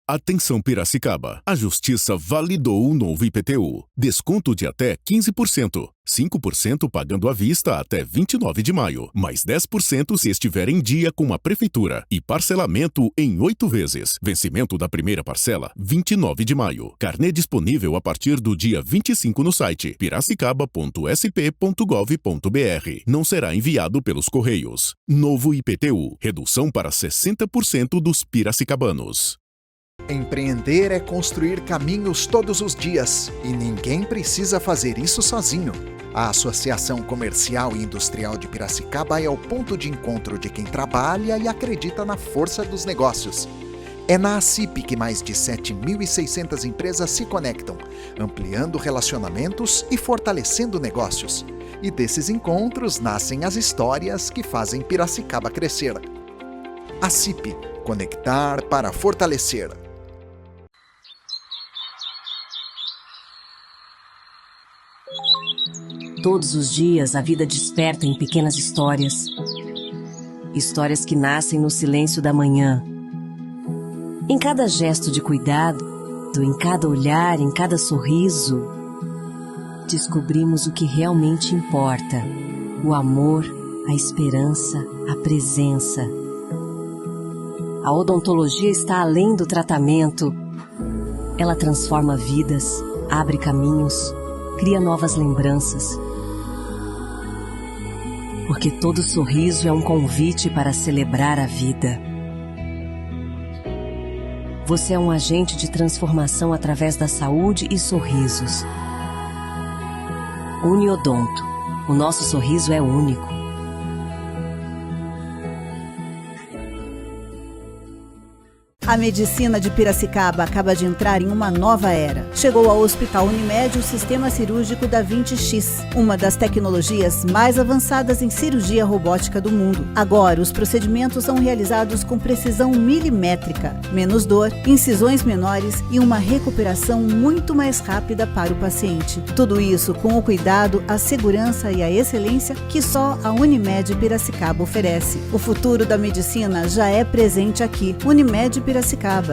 Atenção Piracicaba, a Justiça validou o novo IPTU. Desconto de até 15%. 5% pagando à vista até 29 de maio, mais 10% se estiver em dia com a Prefeitura e parcelamento em 8 vezes. Vencimento da primeira parcela, 29 de maio. Carnê disponível a partir do dia 25 no site piracicaba.sp.gov.br. Não será enviado pelos Correios. Novo IPTU, redução para 60% dos piracicabanos. Empreender é construir caminhos todos os dias e ninguém precisa fazer isso sozinho. A Associação Comercial e Industrial de Piracicaba é o ponto de encontro de quem trabalha e acredita na força dos negócios. É na ACIP que mais de 7.600 empresas se conectam, ampliando relacionamentos e fortalecendo negócios. E desses encontros nascem as histórias que fazem Piracicaba crescer. ACIP, conectar para fortalecer. Todos os dias a vida desperta em pequenas histórias. Histórias que nascem no silêncio da manhã. Em cada gesto de cuidado, em cada olhar, em cada sorriso, descobrimos o que realmente importa: o amor, a esperança, a presença. A odontologia está além do tratamento. Ela transforma vidas, abre caminhos, cria novas lembranças. Porque todo sorriso é um convite para celebrar a vida. Você é um agente de transformação através da saúde e sorrisos. Uniodonto. O nosso sorriso é único. A medicina de Piracicaba acaba de entrar em uma nova era. Chegou ao Hospital Unimed o Sistema Cirúrgico Da Vinci X, uma das tecnologias mais avançadas em cirurgia robótica do mundo. Agora, os procedimentos são realizados com precisão milimétrica, menos dor, incisões menores e uma recuperação muito mais rápida para o paciente. Tudo isso com o cuidado, a segurança e a excelência que só a Unimed Piracicaba oferece. O futuro da medicina já é presente aqui. Unimed Piracicaba,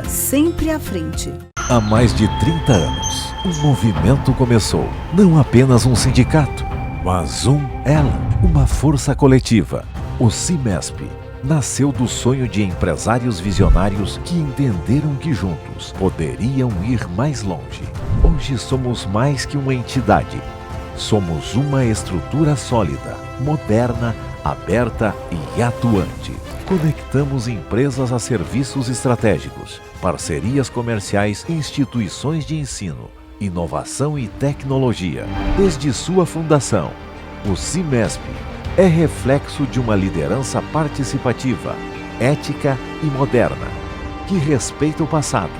sempre à frente. Há mais de 30 anos, um movimento começou. Não apenas um sindicato, mas uma força coletiva. O CIMESP nasceu do sonho de empresários visionários que entenderam que juntos poderiam ir mais longe. Hoje somos mais que uma entidade. Somos uma estrutura sólida, moderna, aberta e atuante. Conectamos empresas a serviços estratégicos, parcerias comerciais e instituições de ensino, inovação e tecnologia. Desde sua fundação, o CIMESP é reflexo de uma liderança participativa, ética e moderna, que respeita o passado,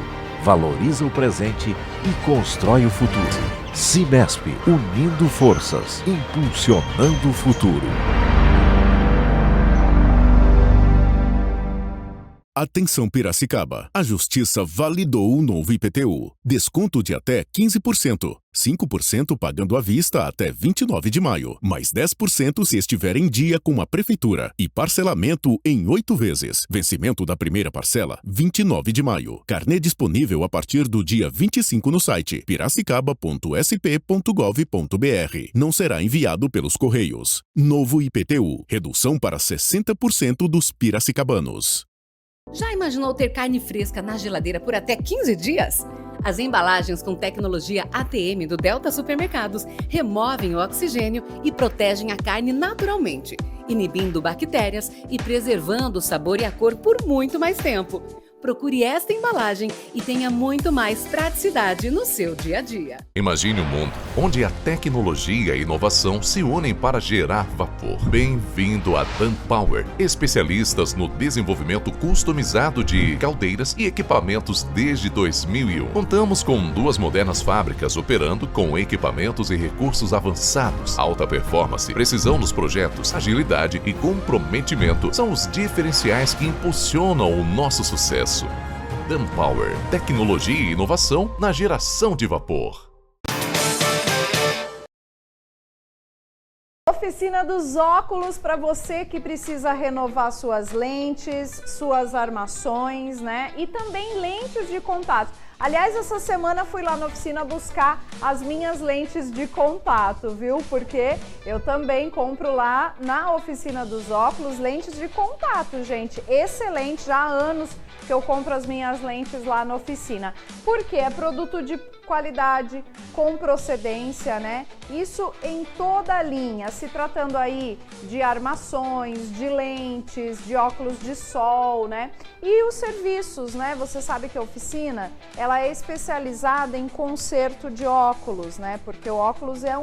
valoriza o presente e constrói o futuro. CIMESP, unindo forças, impulsionando o futuro. Atenção Piracicaba, a Justiça validou o novo IPTU. Desconto de até 15%. 5% pagando à vista até 29 de maio, mais 10% se estiver em dia com a Prefeitura e parcelamento em 8 vezes. Vencimento da primeira parcela, 29 de maio. Carnê disponível a partir do dia 25 no site piracicaba.sp.gov.br. Não será enviado pelos Correios. Novo IPTU, redução para 60% dos piracicabanos. Já imaginou ter carne fresca na geladeira por até 15 dias? As embalagens com tecnologia ATM do Delta Supermercados removem o oxigênio e protegem a carne naturalmente, inibindo bactérias e preservando o sabor e a cor por muito mais tempo. Procure esta embalagem e tenha muito mais praticidade no seu dia a dia. Imagine um mundo onde a tecnologia e a inovação se unem para gerar vapor. Bem-vindo a Danpower, especialistas no desenvolvimento customizado de caldeiras e equipamentos desde 2001. Contamos com 2 modernas fábricas operando com equipamentos e recursos avançados. Alta performance, precisão nos projetos, agilidade e comprometimento são os diferenciais que impulsionam o nosso sucesso. Danpower, tecnologia e inovação na geração de vapor. Oficina dos óculos para você que precisa renovar suas lentes, suas armações, né? E também lentes de contato. Aliás, essa semana fui lá na oficina buscar as minhas lentes de contato, viu? Porque eu também compro lá na oficina dos óculos lentes de contato, gente. Excelente, já há anos que eu compro as minhas lentes lá na oficina. Porque é produto de qualidade, com procedência, né? Isso em toda a linha, se tratando aí de armações, de lentes, de óculos de sol, né? E os serviços, né? Você sabe que a oficina, ela é especializada em conserto de óculos, né? Porque o óculos é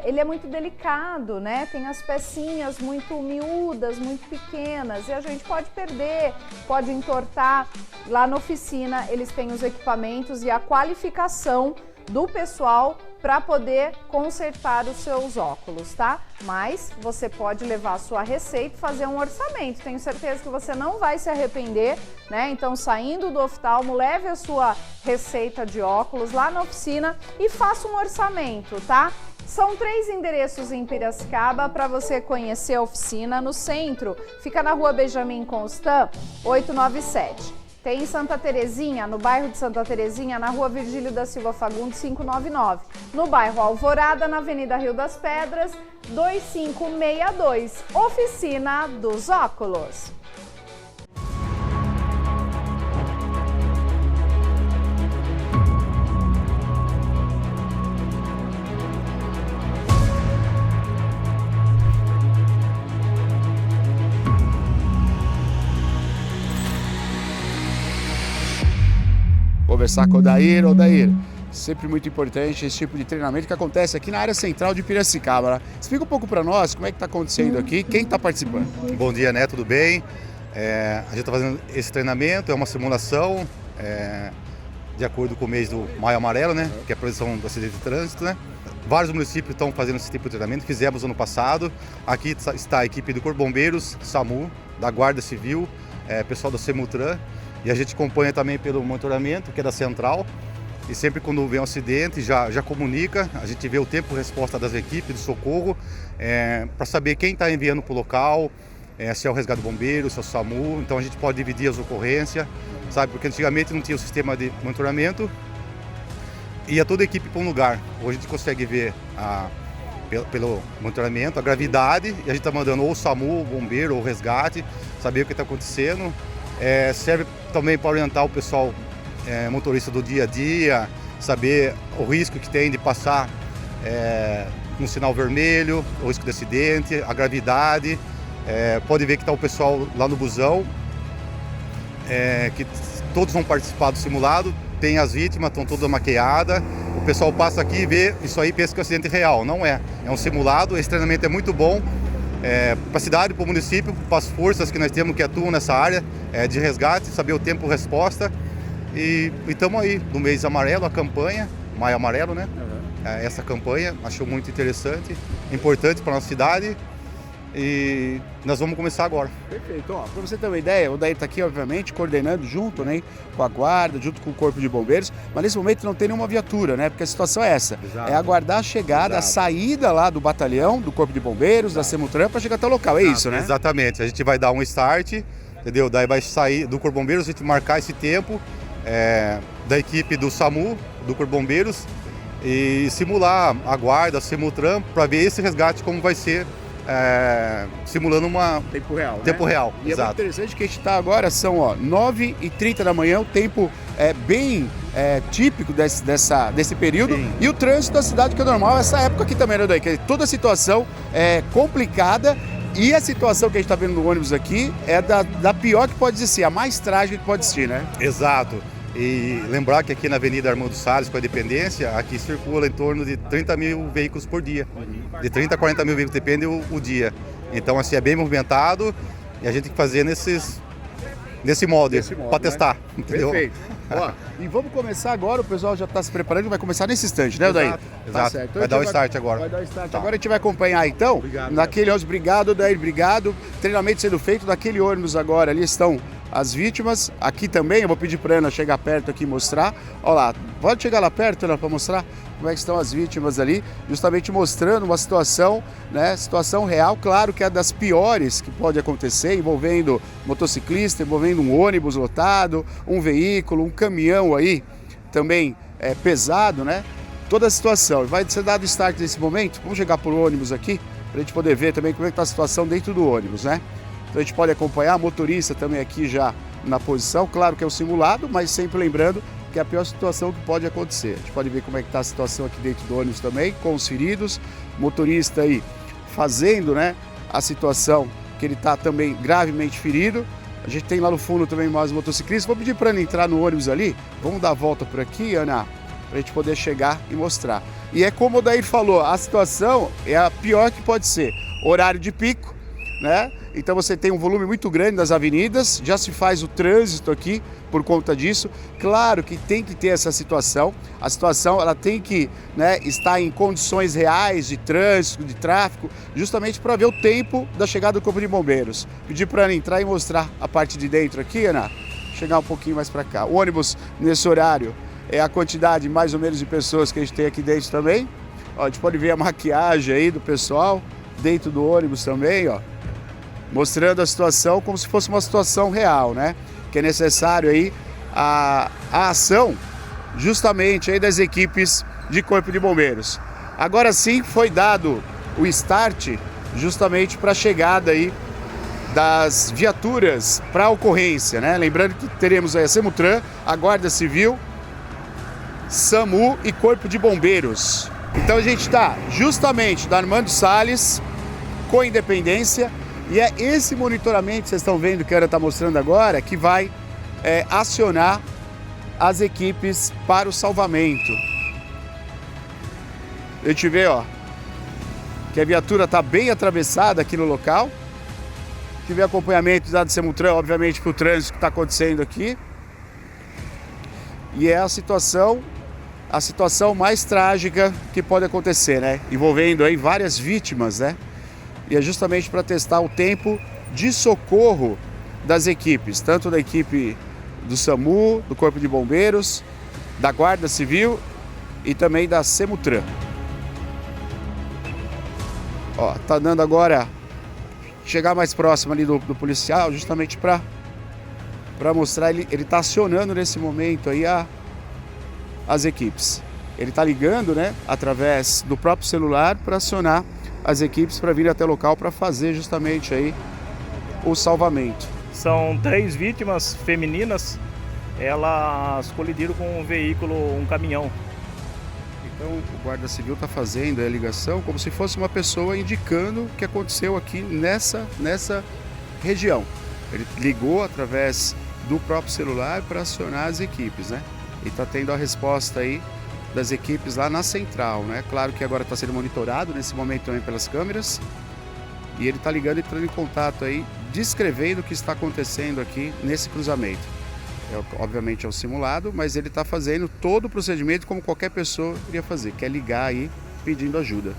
ele é muito delicado, né? Tem as pecinhas muito miúdas, muito pequenas e a gente pode perder, pode entortar. Lá na oficina eles têm os equipamentos e a qualificação do pessoal para poder consertar os seus óculos, tá? Mas você pode levar a sua receita e fazer um orçamento. Tenho certeza que você não vai se arrepender, né? Então, saindo do oftalmo, leve a sua receita de óculos lá na oficina e faça um orçamento, tá? São 3 endereços em Piracicaba para você conhecer a oficina. No centro, fica na Rua Benjamin Constant, 897. Tem em Santa Terezinha, no bairro de Santa Terezinha, na Rua Virgílio da Silva Fagundes, 599. No bairro Alvorada, na Avenida Rio das Pedras, 2562. Oficina dos Óculos. Conversar com o Odair. Odair, sempre muito importante esse tipo de treinamento que acontece aqui na área central de Piracicaba. Né? Explica um pouco para nós como é que está acontecendo aqui, quem está participando. Bom dia, né? Tudo bem? A gente está fazendo esse treinamento, é uma simulação de acordo com o mês do Maio Amarelo, né? Que é a prevenção do acidente de trânsito, né? Vários municípios estão fazendo esse tipo de treinamento, fizemos ano passado. Aqui está a equipe do Corpo de Bombeiros, SAMU, da Guarda Civil, pessoal da Semutran. E a gente acompanha também pelo monitoramento, que é da central. E sempre quando vem um acidente, já comunica. A gente vê o tempo de resposta das equipes de socorro, para saber quem está enviando para o local, se é o resgate bombeiro, se é o SAMU. Então a gente pode dividir as ocorrências, sabe? Porque antigamente não tinha o sistema de monitoramento. Ia toda a equipe para um lugar. Hoje a gente consegue ver pelo monitoramento a gravidade. E a gente está mandando ou o SAMU, o bombeiro, ou o resgate, saber o que está acontecendo. Serve também para orientar o pessoal motorista do dia a dia, saber o risco que tem de passar no sinal vermelho, o risco de acidente, a gravidade. Pode ver que está o pessoal lá no busão, que todos vão participar do simulado, tem as vítimas, estão todas maquiadas. O pessoal passa aqui e vê isso aí, pensa que é um acidente real. Não é, é um simulado. Esse treinamento é muito bom. Para a cidade, para o município, para as forças que nós temos que atuam nessa área de resgate, saber o tempo de resposta. E estamos aí, no mês amarelo, a campanha, Maio Amarelo, né? Essa campanha, acho muito interessante, importante para a nossa cidade. E nós vamos começar agora. Perfeito. Para você ter uma ideia, o Odair está aqui, obviamente, coordenando junto, né, com a guarda, junto com o Corpo de Bombeiros, mas nesse momento não tem nenhuma viatura, né? Porque a situação é essa. Exato. É aguardar a chegada, a saída lá do batalhão, do Corpo de Bombeiros, da Semutran, para chegar até o local. É isso, né? Exatamente. A gente vai dar um start, entendeu? Daí vai sair do Corpo de Bombeiros, a gente marcar esse tempo da equipe do SAMU, do Corpo de Bombeiros, e simular a guarda, a Semutran, para ver esse resgate como vai ser. Simulando tempo real, né? Tempo real, e exato. É muito interessante que a gente está agora, são 9h30 da manhã, o tempo é bem típico desse período. Sim. E o trânsito da cidade, que é normal, essa época aqui também, né, Daí? Que toda a situação é complicada e a situação que a gente está vendo no ônibus aqui é da pior que pode existir, a mais trágica que pode existir, né? Exato. E lembrar que aqui na Avenida Armando Salles, com a Independência, aqui circula em torno de 30 mil veículos por dia. De 30 a 40 mil veículos, depende o dia. Então, assim, é bem movimentado e a gente tem que fazer nesse modo para testar. Né? Entendeu? Perfeito. E vamos começar agora, o pessoal já está se preparando, vai começar nesse instante, né, Odair? Exato. Tá, então vai dar o start agora. Vai dar o start. Tá. Agora a gente vai acompanhar, então, obrigado, naquele ônibus. Obrigado, Odair, obrigado. Treinamento sendo feito naquele ônibus agora, ali estão as vítimas. Aqui também, eu vou pedir para a Ana chegar perto aqui e mostrar. Olha lá, pode chegar lá perto, Ana, para mostrar como é que estão as vítimas ali, justamente mostrando uma situação, né, situação real, claro que é das piores que pode acontecer, envolvendo motociclista, envolvendo um ônibus lotado, um veículo, um caminhão aí, também pesado, né? Toda a situação. Vai ser dado start nesse momento, vamos chegar por ônibus aqui, para a gente poder ver também como é que está a situação dentro do ônibus, né? Então a gente pode acompanhar, motorista também aqui já na posição, claro que é o simulado, mas sempre lembrando que é a pior situação que pode acontecer. A gente pode ver como é que está a situação aqui dentro do ônibus também, com os feridos, motorista aí fazendo, né, a situação que ele está também gravemente ferido. A gente tem lá no fundo também mais motociclistas. Vou pedir para Ana entrar no ônibus ali, vamos dar a volta por aqui, Ana, para a gente poder chegar e mostrar. E é como o Daí falou, a situação é a pior que pode ser. Horário de pico, né? Então você tem um volume muito grande das avenidas, já se faz o trânsito aqui por conta disso. Claro que tem que ter essa situação, a situação ela tem que, né, estar em condições reais de trânsito, de tráfego, justamente para ver o tempo da chegada do Corpo de Bombeiros. Pedir para Ana entrar e mostrar a parte de dentro aqui, Ana, chegar um pouquinho mais para cá. O ônibus nesse horário é a quantidade mais ou menos de pessoas que a gente tem aqui dentro também. Ó, a gente pode ver a maquiagem aí do pessoal dentro do ônibus também, ó, mostrando a situação como se fosse uma situação real, né? Que é necessário aí a ação justamente aí das equipes de Corpo de Bombeiros. Agora sim foi dado o start justamente para a chegada aí das viaturas para a ocorrência, né? Lembrando que teremos aí a Semutran, a Guarda Civil, SAMU e Corpo de Bombeiros. Então a gente está justamente da Armando Salles com Independência. E é esse monitoramento que vocês estão vendo que a Ana está mostrando agora que vai acionar as equipes para o salvamento. A gente vê, ó, que a viatura está bem atravessada aqui no local. Tive acompanhamento da Semutran, obviamente, para o trânsito que está acontecendo aqui. E é a situação mais trágica que pode acontecer, né? Envolvendo aí várias vítimas, né? E é justamente para testar o tempo de socorro das equipes, tanto da equipe do SAMU, do Corpo de Bombeiros, da Guarda Civil e também da Semutran. Ó, tá dando agora chegar mais próximo ali do policial, justamente para mostrar, ele tá acionando nesse momento aí as equipes. Ele tá ligando, né, através do próprio celular para acionar as equipes para vir até o local para fazer justamente aí o salvamento. São 3 vítimas femininas, elas colidiram com um veículo, um caminhão. Então o Guarda Civil está fazendo a ligação como se fosse uma pessoa indicando o que aconteceu aqui nessa região. Ele ligou através do próprio celular para acionar as equipes, né? E está tendo a resposta aí das equipes lá na central, né? Claro que agora está sendo monitorado nesse momento também pelas câmeras. E ele está ligando e entrando em contato aí, descrevendo o que está acontecendo aqui nesse cruzamento. Obviamente é um simulado, mas ele está fazendo todo o procedimento como qualquer pessoa iria fazer, que é ligar aí pedindo ajuda.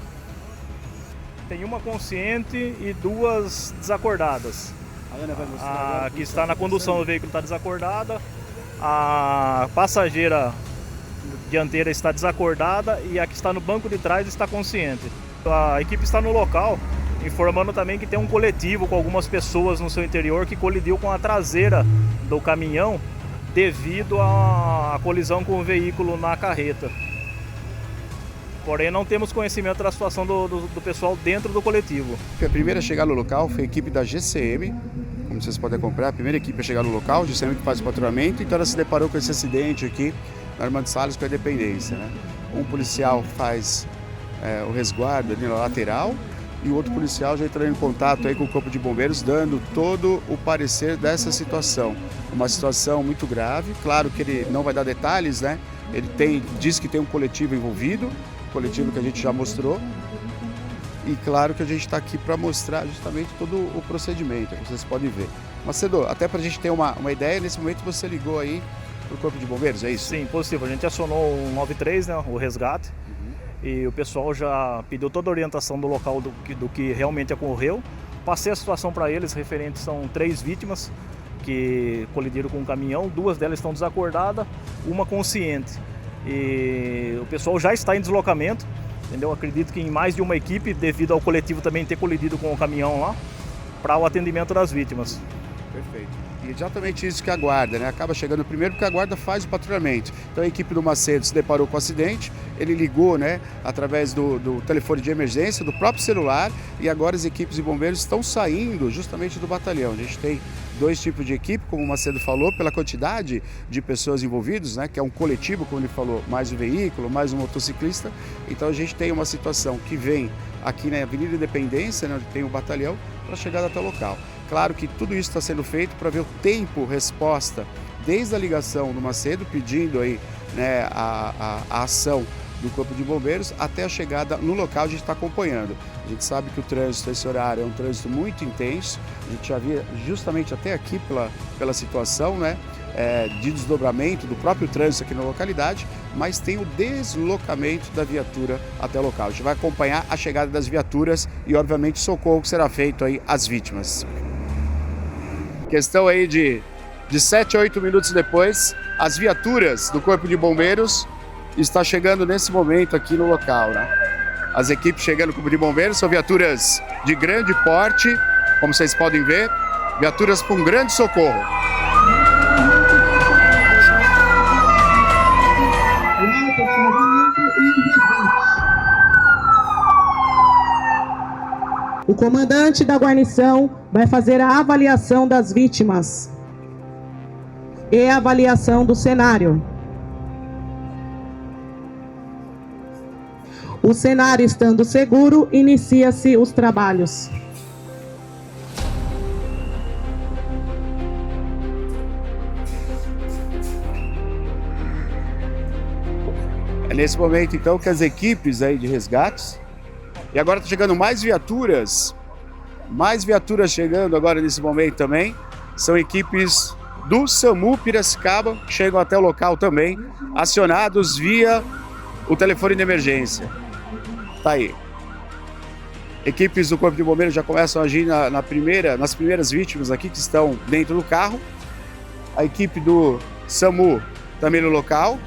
Tem uma consciente e 2 desacordadas. A Ana vai mostrar. A que está na condução do veículo está desacordada, a passageira dianteira está desacordada e a que está no banco de trás está consciente. A equipe está no local, informando também que tem um coletivo com algumas pessoas no seu interior que colidiu com a traseira do caminhão devido à colisão com o veículo na carreta. Porém, não temos conhecimento da situação do pessoal dentro do coletivo. A primeira a chegar no local foi a equipe da GCM, como vocês podem acompanhar, a primeira equipe a chegar no local, a GCM que faz o patrulhamento, então ela se deparou com esse acidente aqui na Armando Salles com a Independência, né? Um policial faz o resguardo ali na lateral e o outro policial já entrou em contato aí com o Corpo de Bombeiros, dando todo o parecer dessa situação. Uma situação muito grave, claro que ele não vai dar detalhes, né? Ele diz que tem um coletivo envolvido, coletivo que a gente já mostrou. E claro que a gente está aqui para mostrar justamente todo o procedimento, que vocês podem ver. Macedo, até para a gente ter uma ideia, nesse momento você ligou aí para o Corpo de Bombeiros, é isso? Sim, positivo. A gente acionou o 93, né, o resgate, e o pessoal já pediu toda a orientação do local do que realmente ocorreu. Passei a situação para eles, referentes são 3 vítimas, que colidiram com um caminhão, 2 delas estão desacordadas, uma consciente. E o pessoal já está em deslocamento, entendeu? Acredito que em mais de uma equipe, devido ao coletivo também ter colidido com o caminhão lá, para o atendimento das vítimas. Perfeito. E exatamente isso que a guarda, né? Acaba chegando primeiro porque a guarda faz o patrulhamento. Então a equipe do Macedo se deparou com o acidente, ele ligou, né, através do telefone de emergência, do próprio celular, e agora as equipes de bombeiros estão saindo justamente do batalhão. A gente tem 2 tipos de equipe, como o Macedo falou, pela quantidade de pessoas envolvidas, né, que é um coletivo, como ele falou, mais um veículo, mais um motociclista. Então a gente tem uma situação que vem aqui na Avenida Independência, né, onde tem o batalhão, para chegar até o local. Claro que tudo isso está sendo feito para ver o tempo-resposta, desde a ligação do Macedo, pedindo aí, né, a ação do Corpo de Bombeiros, até a chegada no local. A gente está acompanhando. A gente sabe que o trânsito, esse horário, é um trânsito muito intenso. A gente já via justamente até aqui pela situação, né, de desdobramento do próprio trânsito aqui na localidade, mas tem o deslocamento da viatura até o local. A gente vai acompanhar a chegada das viaturas e, obviamente, o socorro que será feito aí às vítimas. Questão aí de 7 a 8 minutos depois, as viaturas do Corpo de Bombeiros está chegando nesse momento aqui no local, né? As equipes chegando no Corpo de Bombeiros são viaturas de grande porte, como vocês podem ver, viaturas com grande socorro. O comandante da guarnição vai fazer a avaliação das vítimas e a avaliação do cenário. O cenário estando seguro, inicia-se os trabalhos. É nesse momento, então, que as equipes aí de resgates, e agora está chegando mais viaturas chegando agora nesse momento também, são equipes do SAMU Piracicaba, que chegam até o local também, acionados via o telefone de emergência. Tá aí. Equipes do Corpo de Bombeiros já começam a agir nas primeiras vítimas aqui que estão dentro do carro. A equipe do SAMU também no local.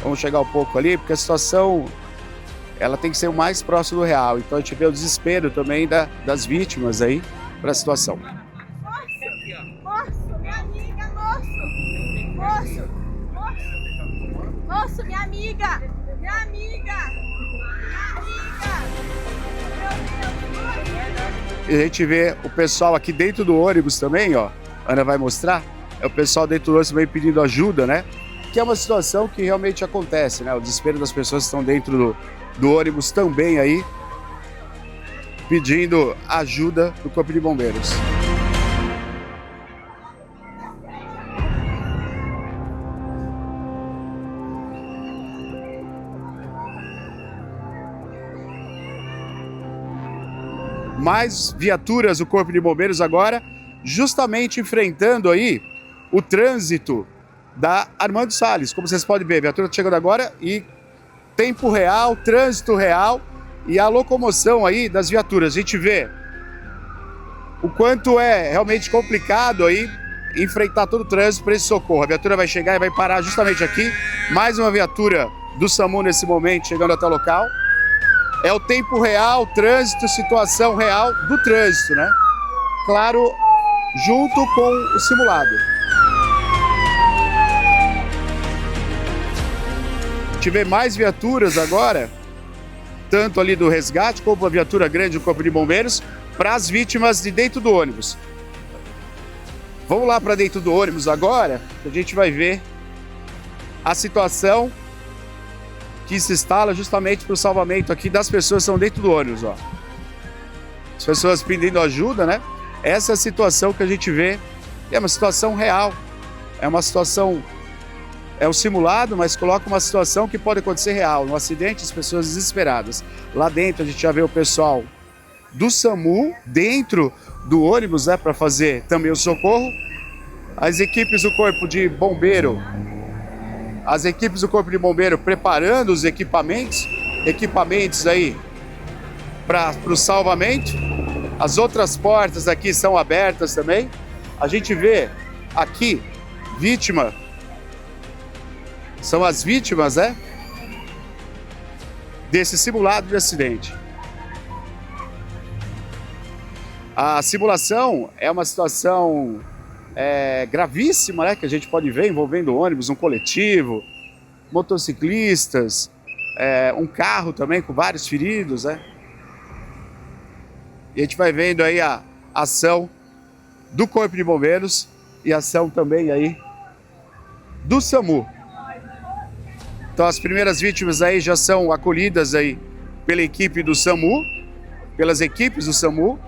Vamos chegar um pouco ali, porque a situação ela tem que ser o mais próximo do real. Então a gente vê o desespero também das vítimas aí para a situação. Moço, minha amiga, moço, minha amiga, E a gente vê o pessoal aqui dentro do ônibus também, ó. A Ana vai mostrar. É o pessoal dentro do ônibus também pedindo ajuda, né? Que é uma situação que realmente acontece, né? O desespero das pessoas que estão dentro do ônibus também aí, pedindo ajuda do Corpo de Bombeiros. Mais viaturas do Corpo de Bombeiros agora, justamente enfrentando aí o trânsito da Armando Salles. Como vocês podem ver, a viatura está chegando agora e tempo real, trânsito real e a locomoção aí das viaturas. A gente vê o quanto é realmente complicado aí enfrentar todo o trânsito para esse socorro. A viatura vai chegar e vai parar justamente aqui. Mais uma viatura do SAMU nesse momento chegando até o local. É o tempo real, trânsito, situação real do trânsito, né? Claro, junto com o simulado. A gente vê mais viaturas agora, tanto ali do resgate como a viatura grande do Corpo de Bombeiros, para as vítimas de dentro do ônibus. Vamos lá para dentro do ônibus agora, que a gente vai ver a situação que se instala justamente para o salvamento aqui das pessoas que estão dentro do ônibus, ó. As pessoas pedindo ajuda, né? Essa é a situação que a gente vê, é uma situação real, é uma situação... É um simulado, mas coloca uma situação que pode acontecer real. No acidente, as pessoas desesperadas. Lá dentro a gente já vê o pessoal do SAMU dentro do ônibus, né, para fazer também o socorro. As equipes do Corpo de Bombeiro, preparando os equipamentos aí para o salvamento. As outras portas aqui são abertas também. A gente vê aqui são as vítimas, né, desse simulado de acidente. A simulação é uma situação gravíssima, né, que a gente pode ver envolvendo ônibus, um coletivo, motociclistas, um carro também com vários feridos, né? E a gente vai vendo aí a ação do Corpo de Bombeiros e a ação também aí do SAMU. Então as primeiras vítimas aí já são acolhidas aí pela equipe do SAMU, pelas equipes do SAMU.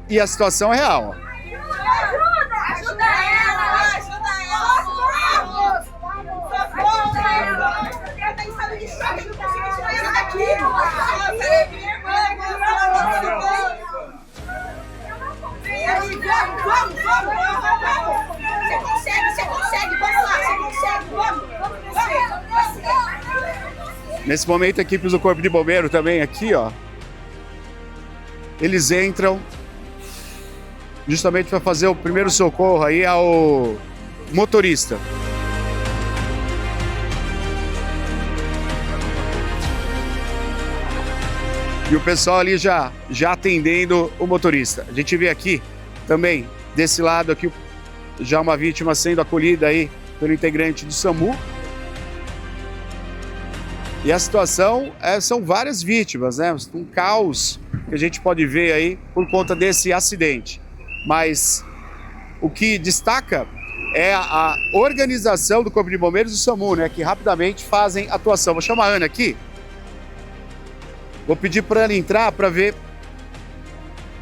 E a situação é real, ó. Ajuda ela! Ela tá em estado de choque, não consigo tirar ela daqui! Vamos! Você consegue! Vamos lá, você consegue! Vamos! Nesse momento, a equipe do Corpo de Bombeiro também aqui, ó. Eles entram justamente para fazer o primeiro socorro aí ao motorista. E o pessoal ali já atendendo o motorista. A gente vê aqui também, desse lado aqui, já uma vítima sendo acolhida aí pelo integrante do SAMU. E a situação são várias vítimas, né? Um caos que a gente pode ver aí por conta desse acidente. Mas o que destaca é a organização do Corpo de Bombeiros do SAMU, né? Que rapidamente fazem atuação. Vou chamar a Ana aqui. Vou pedir para ela entrar para ver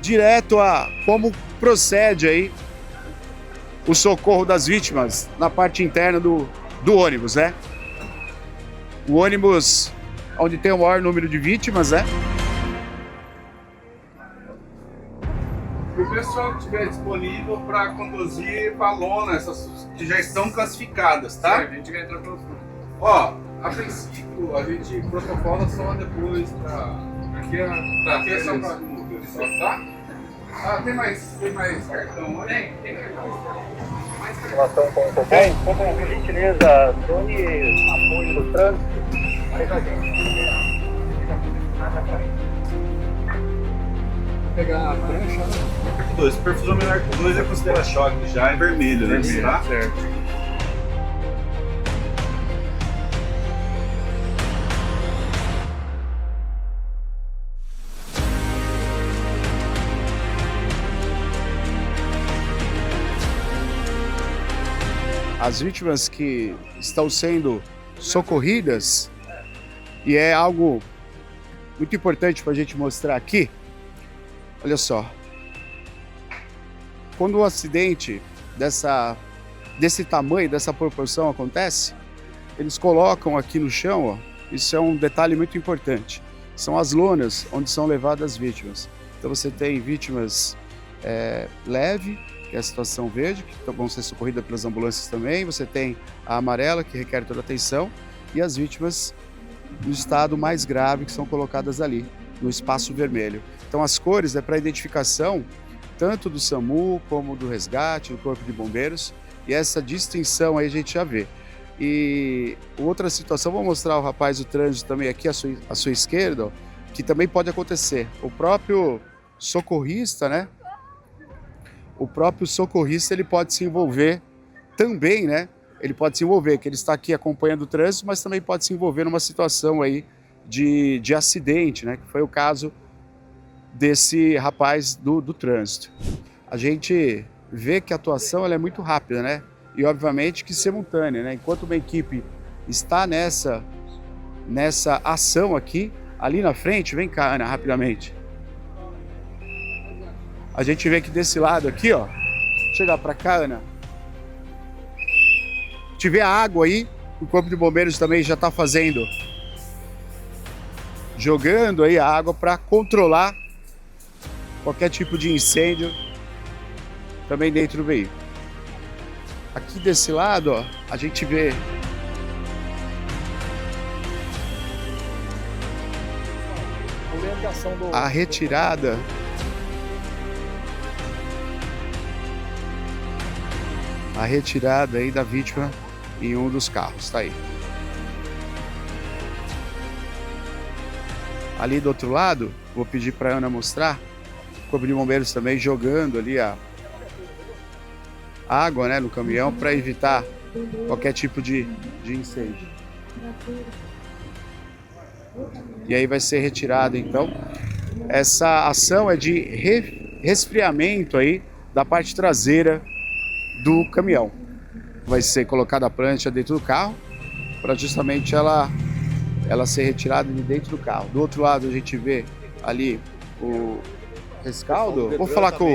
direto a como procede aí o socorro das vítimas na parte interna do ônibus, né? O ônibus onde tem o maior número de vítimas, né? Se o pessoal estiver disponível para conduzir para a lona, essas que já estão classificadas, tá? A gente vai entrar para Ó, a princípio, a gente protocola só depois para... Aqui é só para motorista, tá? Ah, tem mais cartão? Tem cartão. Relação com o Copom, por gentileza, done apoio do trânsito. Aí a gente. Pegar a prancha, né? 2, perfusão menor que 2 é considerado choque, já é vermelho, né? Tá? Certo. As vítimas que estão sendo socorridas, e é algo muito importante para a gente mostrar aqui. Olha só, quando um acidente desse tamanho, dessa proporção acontece, eles colocam aqui no chão, ó, isso é um detalhe muito importante, são as lonas onde são levadas as vítimas. Então você tem vítimas leve, que é a situação verde, que vão ser socorridas pelas ambulâncias também. Você tem a amarela, que requer toda atenção, e as vítimas no estado mais grave, que são colocadas ali, no espaço vermelho. Então as cores é para identificação tanto do SAMU como do resgate, do Corpo de Bombeiros, e essa distinção aí a gente já vê. E outra situação, vou mostrar o rapaz do trânsito também aqui à sua esquerda, ó, que também pode acontecer. O próprio socorrista, né? O próprio socorrista, ele pode se envolver também, né? Ele pode se envolver, que ele está aqui acompanhando o trânsito, mas também pode se envolver numa situação aí de acidente, né? Que foi o caso desse rapaz do trânsito. A gente vê que a atuação ela é muito rápida, né? E obviamente que simultânea, né? Enquanto uma equipe está nessa ação aqui, ali na frente, vem cá, Ana, rapidamente. A gente vê que desse lado aqui, ó, chegar para cá, Ana, tiver a água aí, o Corpo de Bombeiros também já está fazendo jogando aí a água para controlar qualquer tipo de incêndio também dentro do veículo. Aqui desse lado, ó, a gente vê a retirada aí da vítima em um dos carros, tá aí. Ali do outro lado, vou pedir para a Ana mostrar, o Corpo de Bombeiros também jogando ali a água, né, no caminhão para evitar qualquer tipo de incêndio. E aí vai ser retirado então. Essa ação é de resfriamento aí da parte traseira do caminhão. Vai ser colocada a prancha dentro do carro para justamente ela ser retirada de dentro do carro. Do outro lado a gente vê ali o rescaldo. Vou falar com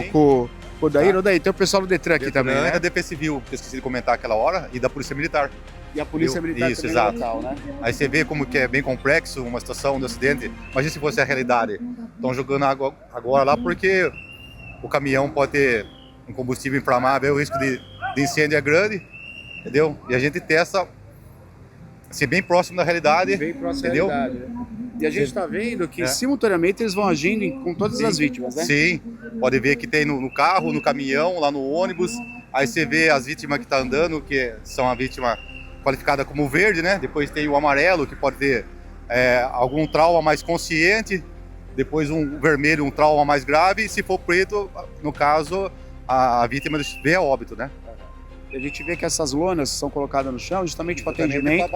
o Daí, tá. Daí tem o pessoal do Detran aqui também, né? Da DP Civil, que eu esqueci de comentar aquela hora, e da Polícia Militar. E a Polícia Militar isso, também exato. local, né? Aí você vê como que é bem complexo uma situação de acidente. Imagina se fosse a realidade. Estão jogando água agora lá porque o caminhão pode ter um combustível inflamável, o risco de incêndio é grande, entendeu? E a gente testa ser bem próximo da realidade, bem próximo entendeu? Da realidade, né? E a gente está vendo que simultaneamente eles vão agindo com todas as vítimas, né? Sim, pode ver que tem no carro, no caminhão, lá no ônibus. Aí você vê as vítimas que estão andando, que são a vítima qualificada como verde, né? Depois tem o amarelo, que pode ter algum trauma mais consciente. Depois um vermelho, um trauma mais grave. E se for preto, no caso, a vítima veio a óbito, né? A gente vê que essas lonas são colocadas no chão justamente para atendimento,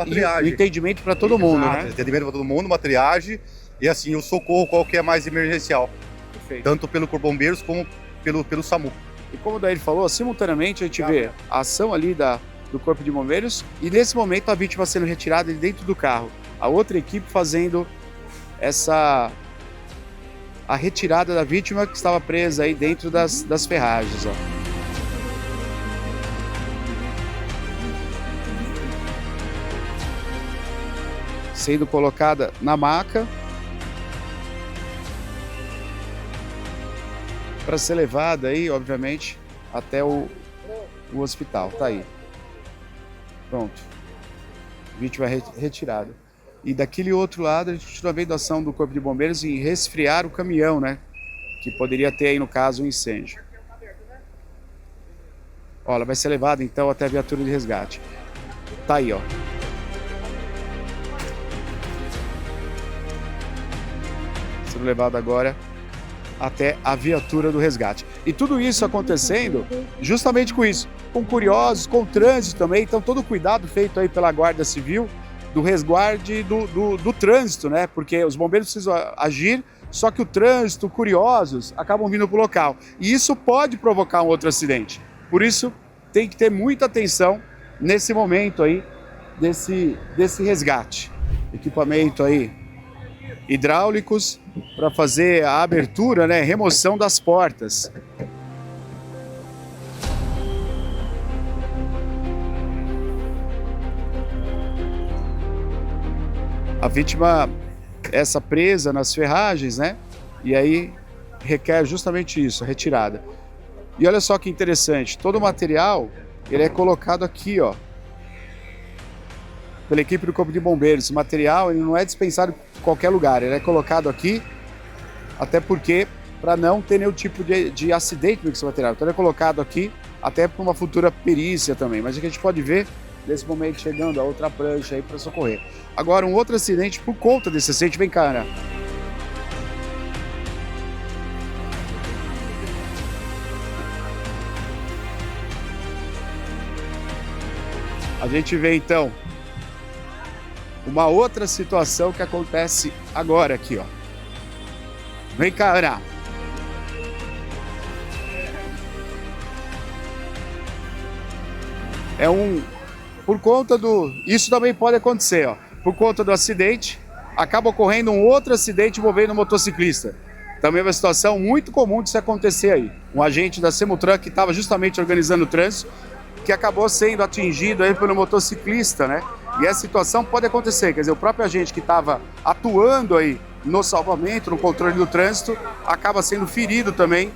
e entendimento para todo mundo, né? Atendimento para todo mundo, uma triagem e assim o socorro qual que é mais emergencial. Perfeito. Tanto pelo Corpo de Bombeiros como pelo SAMU. E como o Daí falou, simultaneamente a gente vê a ação ali do Corpo de Bombeiros e nesse momento a vítima sendo retirada de dentro do carro. A outra equipe fazendo a retirada da vítima que estava presa aí dentro das ferragens, ó. Sendo colocada na maca para ser levada aí, obviamente, até o hospital. Tá aí. Pronto. Vítima retirada. E daquele outro lado, a gente continua vendo a ação do Corpo de Bombeiros em resfriar o caminhão, né? Que poderia ter aí, no caso, um incêndio. Ó, ela vai ser levada, então, até a viatura de resgate. Tá aí, ó. Sendo levado agora até a viatura do resgate. E tudo isso acontecendo justamente com isso, com curiosos, com trânsito também, então todo o cuidado feito aí pela Guarda Civil, do resguarde do trânsito, né? Porque os bombeiros precisam agir, só que o trânsito, curiosos, acabam vindo para o local. E isso pode provocar um outro acidente. Por isso, tem que ter muita atenção nesse momento aí, desse resgate. Equipamento aí hidráulicos para fazer a abertura, né, remoção das portas. A vítima, essa presa nas ferragens, né, e aí requer justamente isso, a retirada. E olha só que interessante, todo o material, ele é colocado aqui, ó, pela equipe do Corpo de Bombeiros. Esse material ele não é dispensado em qualquer lugar, ele é colocado aqui, até porque para não ter nenhum tipo de acidente com esse material. Então ele é colocado aqui, até para uma futura perícia também. Mas aqui a gente pode ver, nesse momento, chegando a outra prancha aí para socorrer. Agora, um outro acidente por conta desse acidente, vem cá, Ana. A gente vê então uma outra situação que acontece agora aqui, ó. Vem cá, Ana. Por conta isso também pode acontecer, ó. Por conta do acidente, acaba ocorrendo um outro acidente envolvendo um motociclista. Também é uma situação muito comum de se acontecer aí. Um agente da Semutran que estava justamente organizando o trânsito, que acabou sendo atingido aí pelo motociclista, né? E essa situação pode acontecer, quer dizer, o próprio agente que estava atuando aí no salvamento, no controle do trânsito, acaba sendo ferido também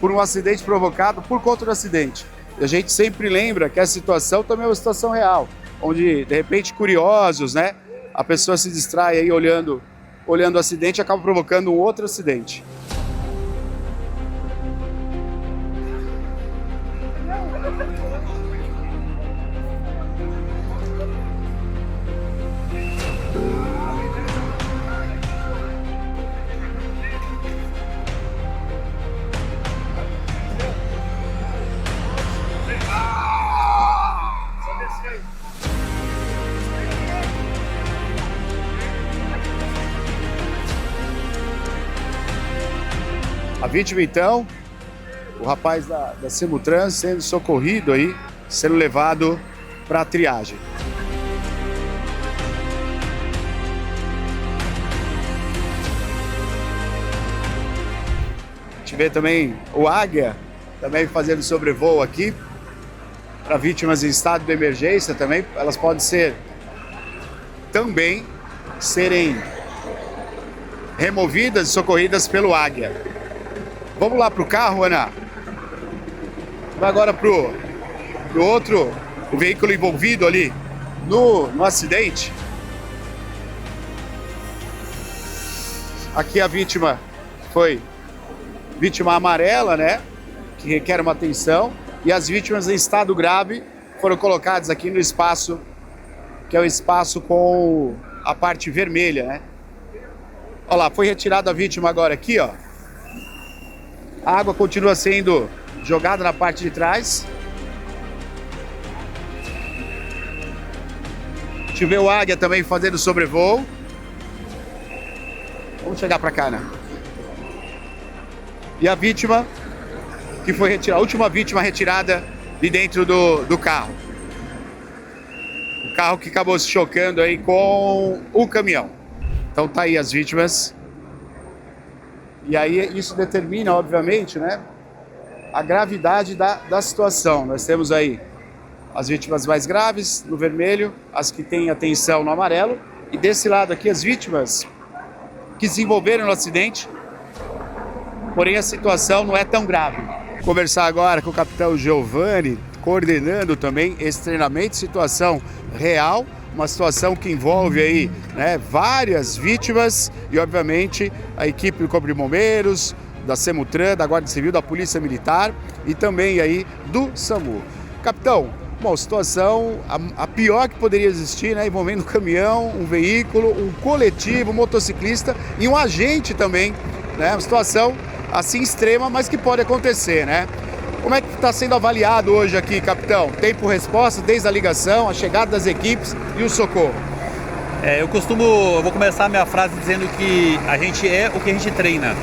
por um acidente provocado por conta do acidente. E a gente sempre lembra que a situação também é uma situação real, onde, de repente, curiosos, né? A pessoa se distrai aí olhando o acidente e acaba provocando um outro acidente. A vítima, então, o rapaz da Semutran sendo socorrido aí, sendo levado para a triagem. A gente vê também o Águia, também fazendo sobrevoo aqui, para vítimas em estado de emergência também. Elas podem também serem removidas e socorridas pelo Águia. Vamos lá pro carro, Ana. Vai agora pro outro, o veículo envolvido ali no acidente. Aqui a vítima foi vítima amarela, né? Que requer uma atenção. E as vítimas em estado grave foram colocadas aqui no espaço, que é o espaço com a parte vermelha, né? Olha lá, foi retirada a vítima agora aqui, ó. A água continua sendo jogada na parte de trás. A gente vê o Águia também fazendo sobrevoo. Vamos chegar para cá, né? E a vítima que foi retirada, a última vítima retirada de dentro do carro. O carro que acabou se chocando aí com o caminhão. Então tá aí as vítimas. E aí isso determina, obviamente, né, a gravidade da situação. Nós temos aí as vítimas mais graves no vermelho, as que têm atenção no amarelo, e desse lado aqui as vítimas que se envolveram no acidente, porém a situação não é tão grave. Vou conversar agora com o capitão Giovanni, coordenando também esse treinamento, situação real, uma situação que envolve aí, né, várias vítimas e, obviamente, a equipe do Corpo de Bombeiros, da Semutran, da Guarda Civil, da Polícia Militar e também aí do SAMU. Capitão, bom, situação a pior que poderia existir, né, envolvendo um caminhão, um veículo, um coletivo, um motociclista e um agente também, né, uma situação assim extrema, mas que pode acontecer, né? Como é que está sendo avaliado hoje aqui, capitão? Tempo-resposta, desde a ligação, a chegada das equipes e o socorro? Eu vou começar a minha frase dizendo que a gente é o que a gente treina.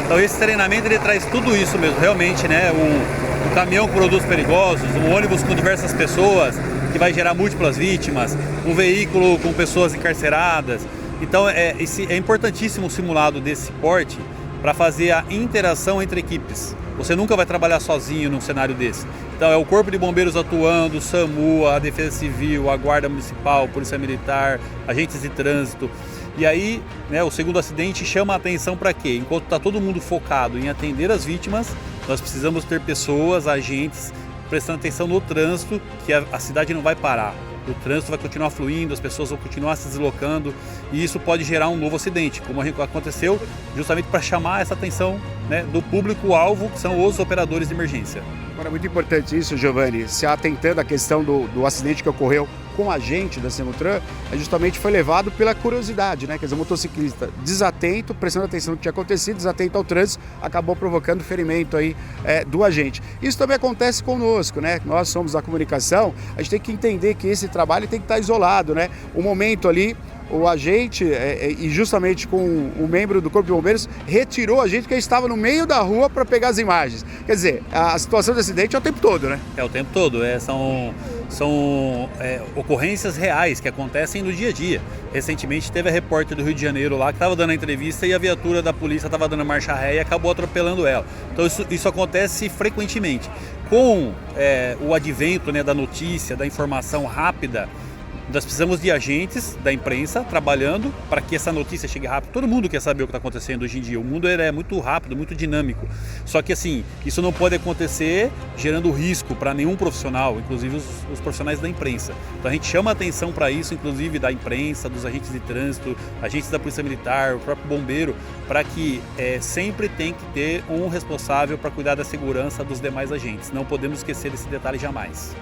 Então esse treinamento ele traz tudo isso mesmo, realmente, né? Um caminhão com produtos perigosos, um ônibus com diversas pessoas, que vai gerar múltiplas vítimas, um veículo com pessoas encarceradas. Então é importantíssimo o simulado desse porte para fazer a interação entre equipes. Você nunca vai trabalhar sozinho num cenário desse. Então é o Corpo de Bombeiros atuando, o SAMU, a Defesa Civil, a Guarda Municipal, a Polícia Militar, agentes de trânsito. E aí, né, o segundo acidente chama a atenção para quê? Enquanto está todo mundo focado em atender as vítimas, nós precisamos ter pessoas, agentes, prestando atenção no trânsito, que a cidade não vai parar. O trânsito vai continuar fluindo, as pessoas vão continuar se deslocando e isso pode gerar um novo acidente, como aconteceu justamente para chamar essa atenção, né, do público-alvo, que são os operadores de emergência. Agora, muito importante isso, Giovanni, se atentando à questão do acidente que ocorreu com a agente da Semutran, justamente foi levado pela curiosidade, né? Quer dizer, o motociclista desatento, prestando atenção no que tinha acontecido, desatento ao trânsito, acabou provocando ferimento aí do agente. Isso também acontece conosco, né? Nós somos da comunicação, a gente tem que entender que esse trabalho tem que estar isolado, né? O momento ali, o agente, e justamente com um membro do Corpo de Bombeiros, retirou a gente que estava no meio da rua para pegar as imagens. Quer dizer, a situação de acidente é o tempo todo, né? É o tempo todo, são ocorrências reais que acontecem no dia a dia. Recentemente teve a repórter do Rio de Janeiro lá que estava dando a entrevista e a viatura da polícia estava dando marcha ré e acabou atropelando ela. Então isso acontece frequentemente. Com o advento, né, da notícia, da informação rápida, Nós precisamos de agentes da imprensa trabalhando para que essa notícia chegue rápido. Todo mundo quer saber o que está acontecendo hoje em dia. O mundo é muito rápido, muito dinâmico. Só que assim, isso não pode acontecer gerando risco para nenhum profissional, inclusive os profissionais da imprensa. Então a gente chama a atenção para isso, inclusive da imprensa, dos agentes de trânsito, agentes da Polícia Militar, o próprio bombeiro, para que sempre tem que ter um responsável para cuidar da segurança dos demais agentes. Não podemos esquecer desse detalhe jamais.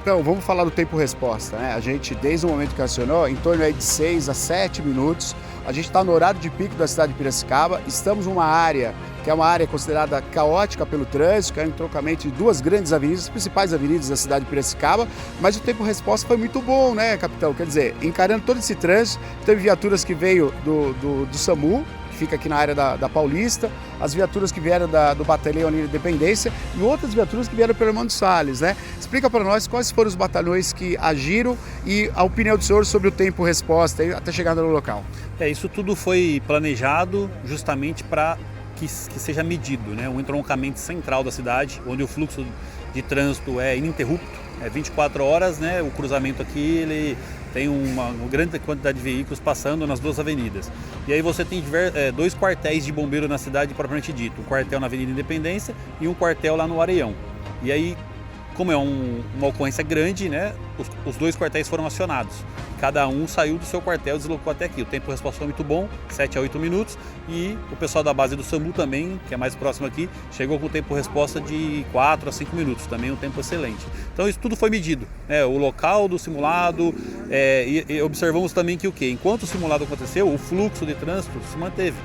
Então, vamos falar do tempo-resposta, né? A gente, desde o momento que acionou, em torno aí de 6 a 7 minutos, a gente está no horário de pico da cidade de Piracicaba, estamos numa área que é uma área considerada caótica pelo trânsito, que é um entroncamento de duas grandes avenidas, as principais avenidas da cidade de Piracicaba, mas o tempo-resposta foi muito bom, né, capitão? Quer dizer, encarando todo esse trânsito, teve viaturas que veio do SAMU, que fica aqui na área da Paulista, as viaturas que vieram do Batalhão ali de Independência e outras viaturas que vieram pelo Armando Salles, né? Explica para nós quais foram os batalhões que agiram e a opinião do senhor sobre o tempo-resposta até chegar no local. Isso tudo foi planejado justamente para que seja medido, né? Um entroncamento central da cidade, onde o fluxo de trânsito é ininterrupto, 24 horas, né? O cruzamento aqui, ele tem uma grande quantidade de veículos passando nas duas avenidas. E aí você tem dois quartéis de bombeiro na cidade propriamente dito, um quartel na Avenida Independência e um quartel lá no Areião. E aí, como é uma ocorrência grande, né, os dois quartéis foram acionados. Cada um saiu do seu quartel e deslocou até aqui. O tempo de resposta foi muito bom, 7 a 8 minutos. E o pessoal da base do SAMU também, que é mais próximo aqui, chegou com o tempo de resposta de 4 a 5 minutos. Também um tempo excelente. Então isso tudo foi medido, né? O local do simulado, e observamos também que enquanto o simulado aconteceu, o fluxo de trânsito se manteve.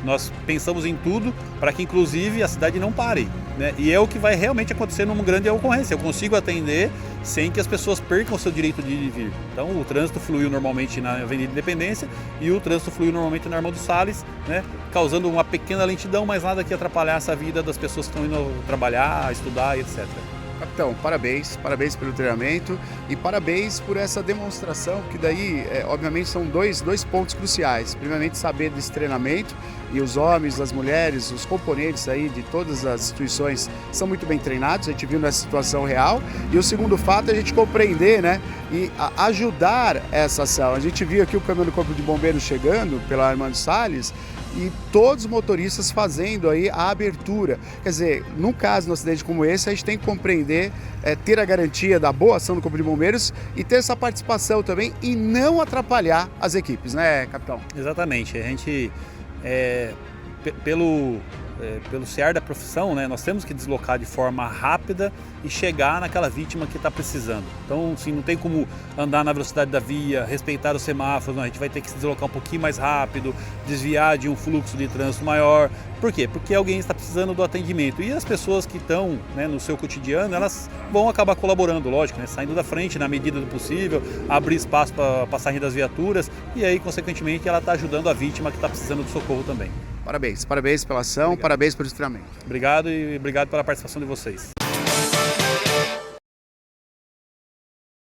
Nós pensamos em tudo para que, inclusive, a cidade não pare, né? E é o que vai realmente acontecer numa grande ocorrência. Eu consigo atender sem que as pessoas percam o seu direito de ir e vir. Então, o trânsito fluiu normalmente na Avenida Independência e o trânsito fluiu normalmente na Armando Salles, né? Causando uma pequena lentidão, mas nada que atrapalhasse a vida das pessoas que estão indo trabalhar, estudar e etc. Capitão, parabéns pelo treinamento e parabéns por essa demonstração, que daí, obviamente, são dois pontos cruciais. Primeiramente, saber desse treinamento, e os homens, as mulheres, os componentes aí de todas as instituições são muito bem treinados, a gente viu nessa situação real. E o segundo fato é a gente compreender, né, e ajudar essa ação. A gente viu aqui o caminhão do Corpo de Bombeiros chegando pela Armando Salles, e todos os motoristas fazendo aí a abertura. Quer dizer, num caso, num acidente como esse, a gente tem que compreender, ter a garantia da boa ação do Corpo de Bombeiros e ter essa participação também e não atrapalhar as equipes, né, capitão? Exatamente. A gente, pelo CEAR da profissão, né, nós temos que deslocar de forma rápida e chegar naquela vítima que está precisando. Então, assim, não tem como andar na velocidade da via, respeitar os semáforos, não, a gente vai ter que se deslocar um pouquinho mais rápido, desviar de um fluxo de trânsito maior. Por quê? Porque alguém está precisando do atendimento. E as pessoas que estão, né, no seu cotidiano, elas vão acabar colaborando, lógico, né, saindo da frente na medida do possível, abrir espaço para a passagem das viaturas e aí, consequentemente, ela está ajudando a vítima que está precisando do socorro também. Parabéns pela ação, obrigado. Parabéns pelo treinamento. Obrigado e obrigado pela participação de vocês.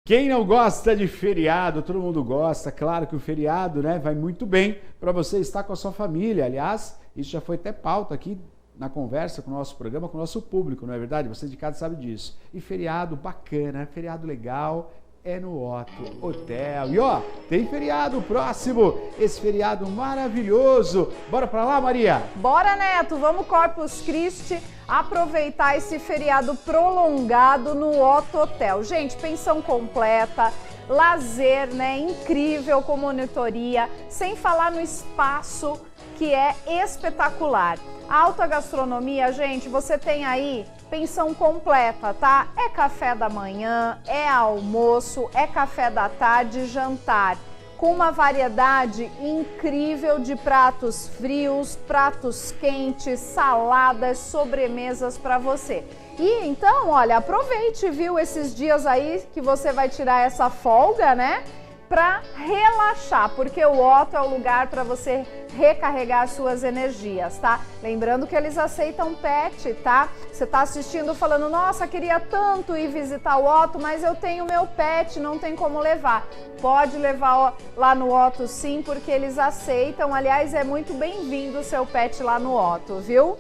Quem não gosta de feriado, todo mundo gosta, claro que o feriado, né, vai muito bem para você estar com a sua família. Aliás, isso já foi até pauta aqui na conversa com o nosso programa, com o nosso público, não é verdade? Você de casa sabe disso. E feriado bacana, feriado legal, é no Otto Hotel. E ó, tem feriado próximo, esse feriado maravilhoso. Bora pra lá, Maria? Bora, Neto, vamos Corpus Christi aproveitar esse feriado prolongado no Otto Hotel. Gente, pensão completa, lazer, né, incrível com monitoria, sem falar no espaço que é espetacular. Alta gastronomia, gente, você tem aí pensão completa, tá? É café da manhã, é almoço, é café da tarde, jantar, com uma variedade incrível de pratos frios, pratos quentes, saladas, sobremesas para você. E então, olha, aproveite, viu, esses dias aí que você vai tirar essa folga, né? Para relaxar, porque o Otto é o lugar para você recarregar suas energias, tá? Lembrando que eles aceitam pet, tá? Você tá assistindo falando, nossa, queria tanto ir visitar o Otto, mas eu tenho meu pet, não tem como levar. Pode levar lá no Otto sim, porque eles aceitam. Aliás, é muito bem-vindo o seu pet lá no Otto, viu?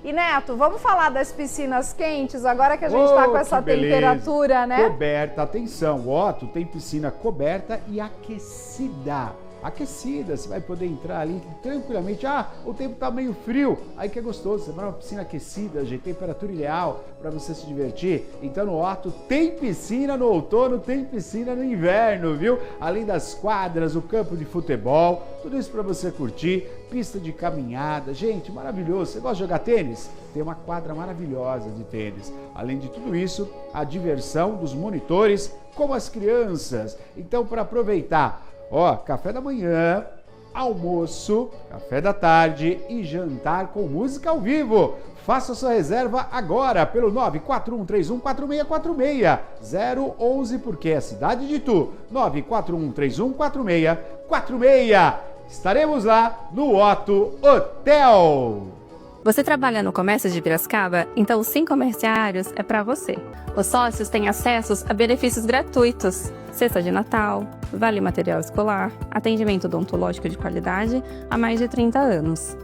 E Neto, vamos falar das piscinas quentes, agora que a gente está com essa temperatura, né? Coberta, atenção, o Otto tem piscina coberta e aquecida. Aquecida, você vai poder entrar ali tranquilamente. Ah, o tempo tá meio frio, aí que é gostoso, você vai numa piscina aquecida, gente, temperatura ideal para você se divertir. Então no Otto tem piscina no outono, tem piscina no inverno, viu? Além das quadras, o campo de futebol, tudo isso para você curtir, pista de caminhada, gente, maravilhoso. Você gosta de jogar tênis? Tem uma quadra maravilhosa de tênis. Além de tudo isso, a diversão dos monitores com as crianças. Então para aproveitar, ó, café da manhã, almoço, café da tarde e jantar com música ao vivo. Faça sua reserva agora pelo 941314646. 011 porque é cidade de Tu. 941314646. Estaremos lá no Otto Hotel. Você trabalha no comércio de Piracicaba? Então o Sim Comerciários é para você. Os sócios têm acessos a benefícios gratuitos. Cesta de Natal, vale material escolar, atendimento odontológico de qualidade há mais de 30 anos.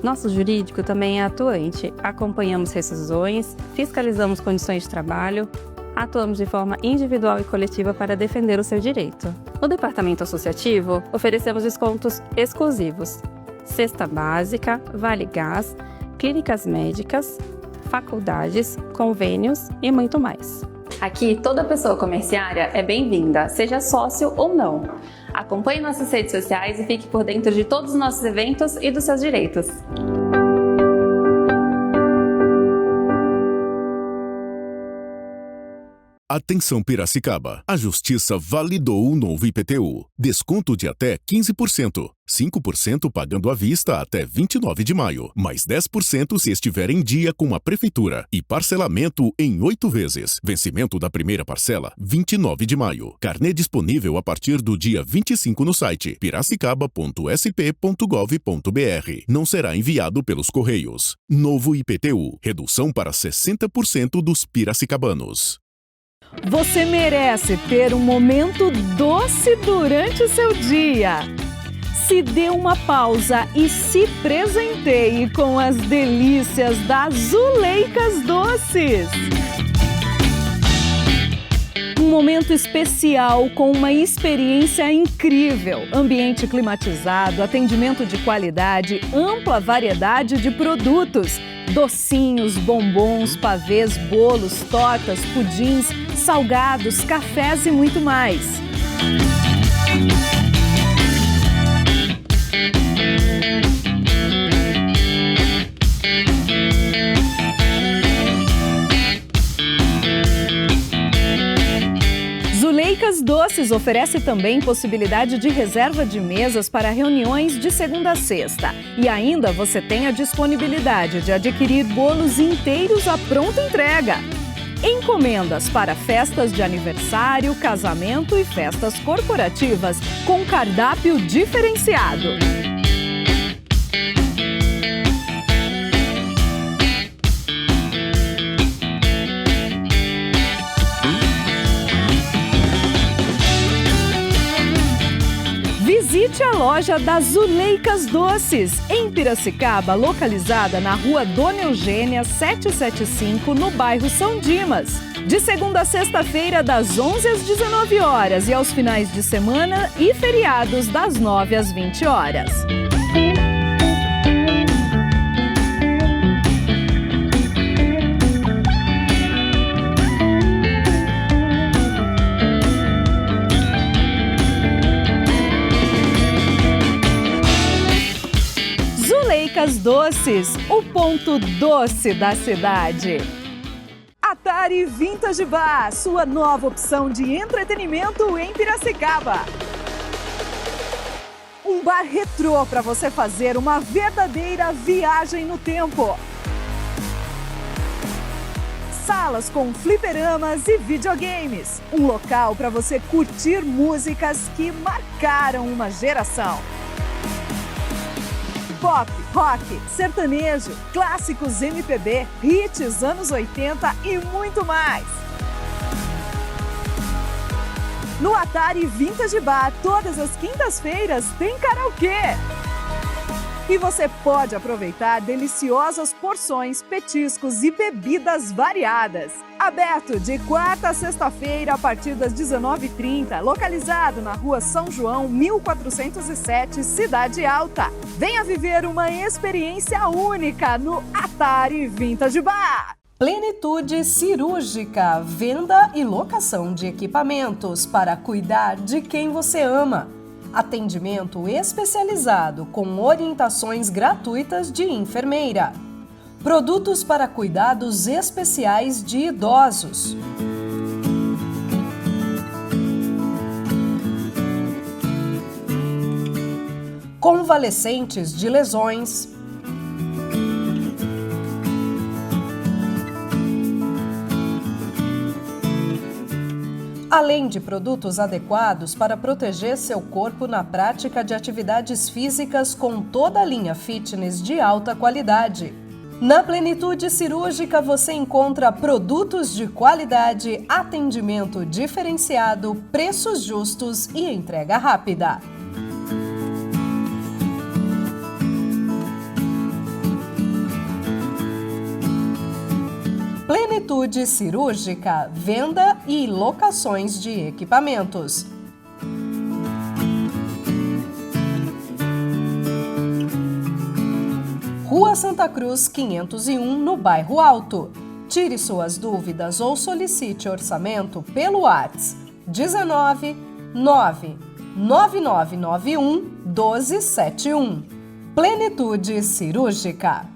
Nosso jurídico também é atuante. Acompanhamos rescisões, fiscalizamos condições de trabalho, atuamos de forma individual e coletiva para defender o seu direito. No departamento associativo, oferecemos descontos exclusivos. Cesta básica, vale gás, clínicas médicas, faculdades, convênios e muito mais. Aqui, toda pessoa comerciária é bem-vinda, seja sócio ou não. Acompanhe nossas redes sociais e fique por dentro de todos os nossos eventos e dos seus direitos. Atenção Piracicaba, a Justiça validou o novo IPTU. Desconto de até 15%. 5% pagando à vista até 29 de maio, mais 10% se estiver em dia com a Prefeitura e parcelamento em 8 vezes. Vencimento da primeira parcela, 29 de maio. Carnê disponível a partir do dia 25 no site piracicaba.sp.gov.br. Não será enviado pelos Correios. Novo IPTU, redução para 60% dos piracicabanos. Você merece ter um momento doce durante o seu dia. Se dê uma pausa e se presenteie com as delícias das Zuleicas Doces. Um momento especial com uma experiência incrível. Ambiente climatizado, atendimento de qualidade, ampla variedade de produtos. Docinhos, bombons, pavês, bolos, tortas, pudins, salgados, cafés e muito mais. Zuleicas Doces oferece também possibilidade de reserva de mesas para reuniões de segunda a sexta. E ainda você tem a disponibilidade de adquirir bolos inteiros à pronta entrega. Encomendas para festas de aniversário, casamento e festas corporativas com cardápio diferenciado. Visite a loja das Zuleicas Doces, em Piracicaba, localizada na rua Dona Eugênia 775, no bairro São Dimas. De segunda a sexta-feira, das 11 às 19 horas e aos finais de semana e feriados, das 9 às 20 horas. Zuleicas Doces, o ponto doce da cidade. Atari Vintage Bar, sua nova opção de entretenimento em Piracicaba. Um bar retrô para você fazer uma verdadeira viagem no tempo. Salas com fliperamas e videogames. Um local para você curtir músicas que marcaram uma geração. Pop, rock, sertanejo, clássicos MPB, hits anos 80 e muito mais. No Atari Vintage Bar, todas as quintas-feiras tem karaokê. E você pode aproveitar deliciosas porções, petiscos e bebidas variadas. Aberto de quarta a sexta-feira a partir das 19h30, localizado na Rua São João, 1407, Cidade Alta. Venha viver uma experiência única no Atari Vintage Bar. Plenitude Cirúrgica, venda e locação de equipamentos para cuidar de quem você ama. Atendimento especializado com orientações gratuitas de enfermeira. Produtos para cuidados especiais de idosos. Convalescentes de lesões. Além de produtos adequados para proteger seu corpo na prática de atividades físicas com toda a linha fitness de alta qualidade. Na Plenitude Cirúrgica você encontra produtos de qualidade, atendimento diferenciado, preços justos e entrega rápida. Plenitude Cirúrgica, venda e locações de equipamentos. Rua Santa Cruz, 501, no Bairro Alto. Tire suas dúvidas ou solicite orçamento pelo WhatsApp 19 99991 1271. Plenitude Cirúrgica.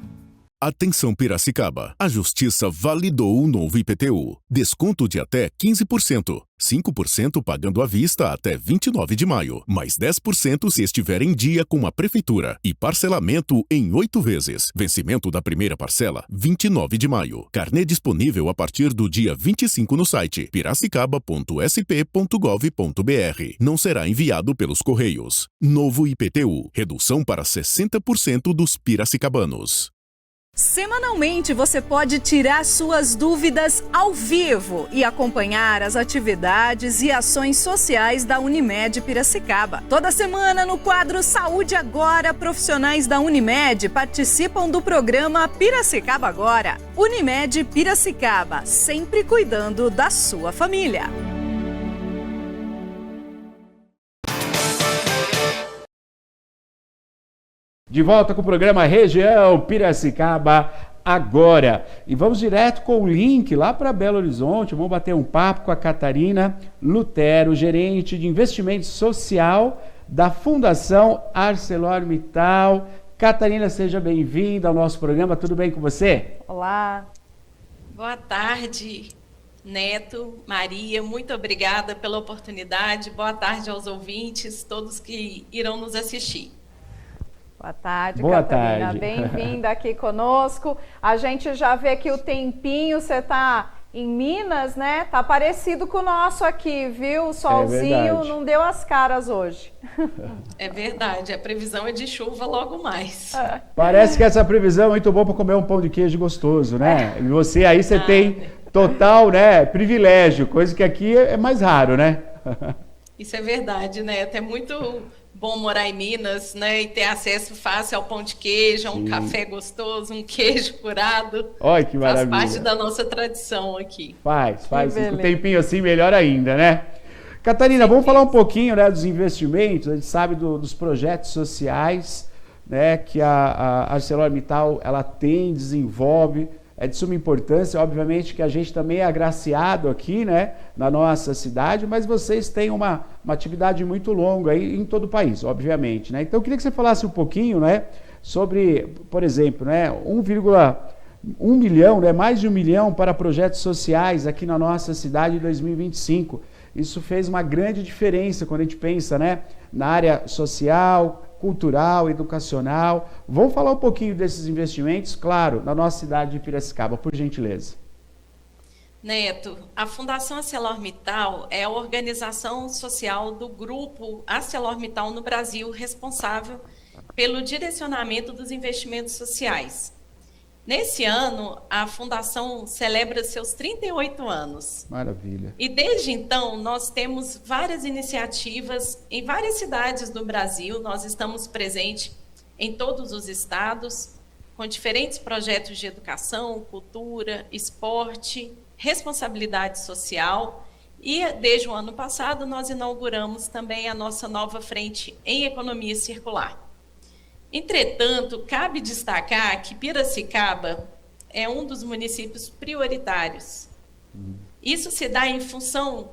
Atenção Piracicaba, a Justiça validou o novo IPTU. Desconto de até 15%. 5% pagando à vista até 29 de maio, mais 10% se estiver em dia com a Prefeitura e parcelamento em 8 vezes. Vencimento da primeira parcela, 29 de maio. Carnê disponível a partir do dia 25 no site piracicaba.sp.gov.br. Não será enviado pelos Correios. Novo IPTU, redução para 60% dos piracicabanos. Semanalmente você pode tirar suas dúvidas ao vivo e acompanhar as atividades e ações sociais da Unimed Piracicaba. Toda semana no quadro Saúde Agora, profissionais da Unimed participam do programa Piracicaba Agora. Unimed Piracicaba, sempre cuidando da sua família. De volta com o programa Região Piracicaba Agora. E vamos direto com o link lá para Belo Horizonte. Vamos bater um papo com a Catarina Lutero, gerente de investimento social da Fundação ArcelorMittal. Catarina, seja bem-vinda ao nosso programa. Tudo bem com você? Olá. Boa tarde, Neto, Maria. Muito obrigada pela oportunidade. Boa tarde aos ouvintes, todos que irão nos assistir. Boa tarde, Boa Catarina. Tarde. Bem-vinda aqui conosco. A gente já vê que o tempinho, você está em Minas, né? Tá parecido com o nosso aqui, viu? O solzinho não deu as caras hoje. É verdade, a previsão é de chuva logo mais. Parece que essa previsão é muito boa para comer um pão de queijo gostoso, né? E você aí, você tem total, né, privilégio, coisa que aqui é mais raro, né? Isso é verdade, Neto. É muito bom morar em Minas, né, e ter acesso fácil ao pão de queijo, a um café gostoso, um queijo curado. Olha que maravilha. Faz parte da nossa tradição aqui. Faz. Com um tempinho assim, melhor ainda, né? Catarina, vamos falar um pouquinho, né, dos investimentos. A gente sabe dos projetos sociais, né, que a ArcelorMittal ela tem, desenvolve. É de suma importância, obviamente, que a gente também é agraciado aqui, né, na nossa cidade, mas vocês têm uma atividade muito longa aí em todo o país, obviamente, né? Então, eu queria que você falasse um pouquinho, né, sobre, por exemplo, né, 1,1 milhão, né, mais de 1 milhão para projetos sociais aqui na nossa cidade em 2025. Isso fez uma grande diferença quando a gente pensa, né, na área social, cultural, educacional. Vamos falar um pouquinho desses investimentos, claro, na nossa cidade de Piracicaba, por gentileza. Neto, a Fundação ArcelorMittal é a organização social do grupo ArcelorMittal no Brasil, responsável pelo direcionamento dos investimentos sociais. Nesse ano, a Fundação celebra seus 38 anos. Maravilha. E desde então, nós temos várias iniciativas em várias cidades do Brasil. Nós estamos presentes em todos os estados, com diferentes projetos de educação, cultura, esporte, responsabilidade social. E, desde o ano passado, nós inauguramos também a nossa nova frente em economia circular. Entretanto, cabe destacar que Piracicaba é um dos municípios prioritários. Isso se dá em função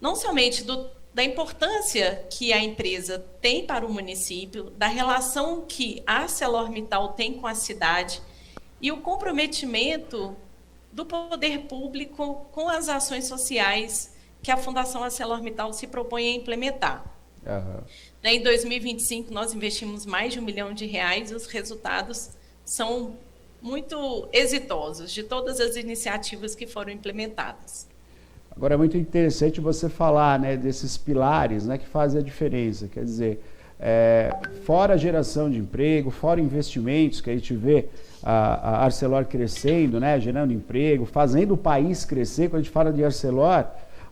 não somente da importância que a empresa tem para o município, da relação que a ArcelorMittal tem com a cidade e o comprometimento do poder público com as ações sociais que a Fundação ArcelorMittal se propõe a implementar. Em 2025, nós investimos mais de R$1 milhão e os resultados são muito exitosos de todas as iniciativas que foram implementadas. Agora, é muito interessante você falar, né, desses pilares, né, que fazem a diferença. Quer dizer, fora a geração de emprego, fora investimentos, que a gente vê a Arcelor crescendo, né, gerando emprego, fazendo o país crescer. Quando a gente fala de Arcelor,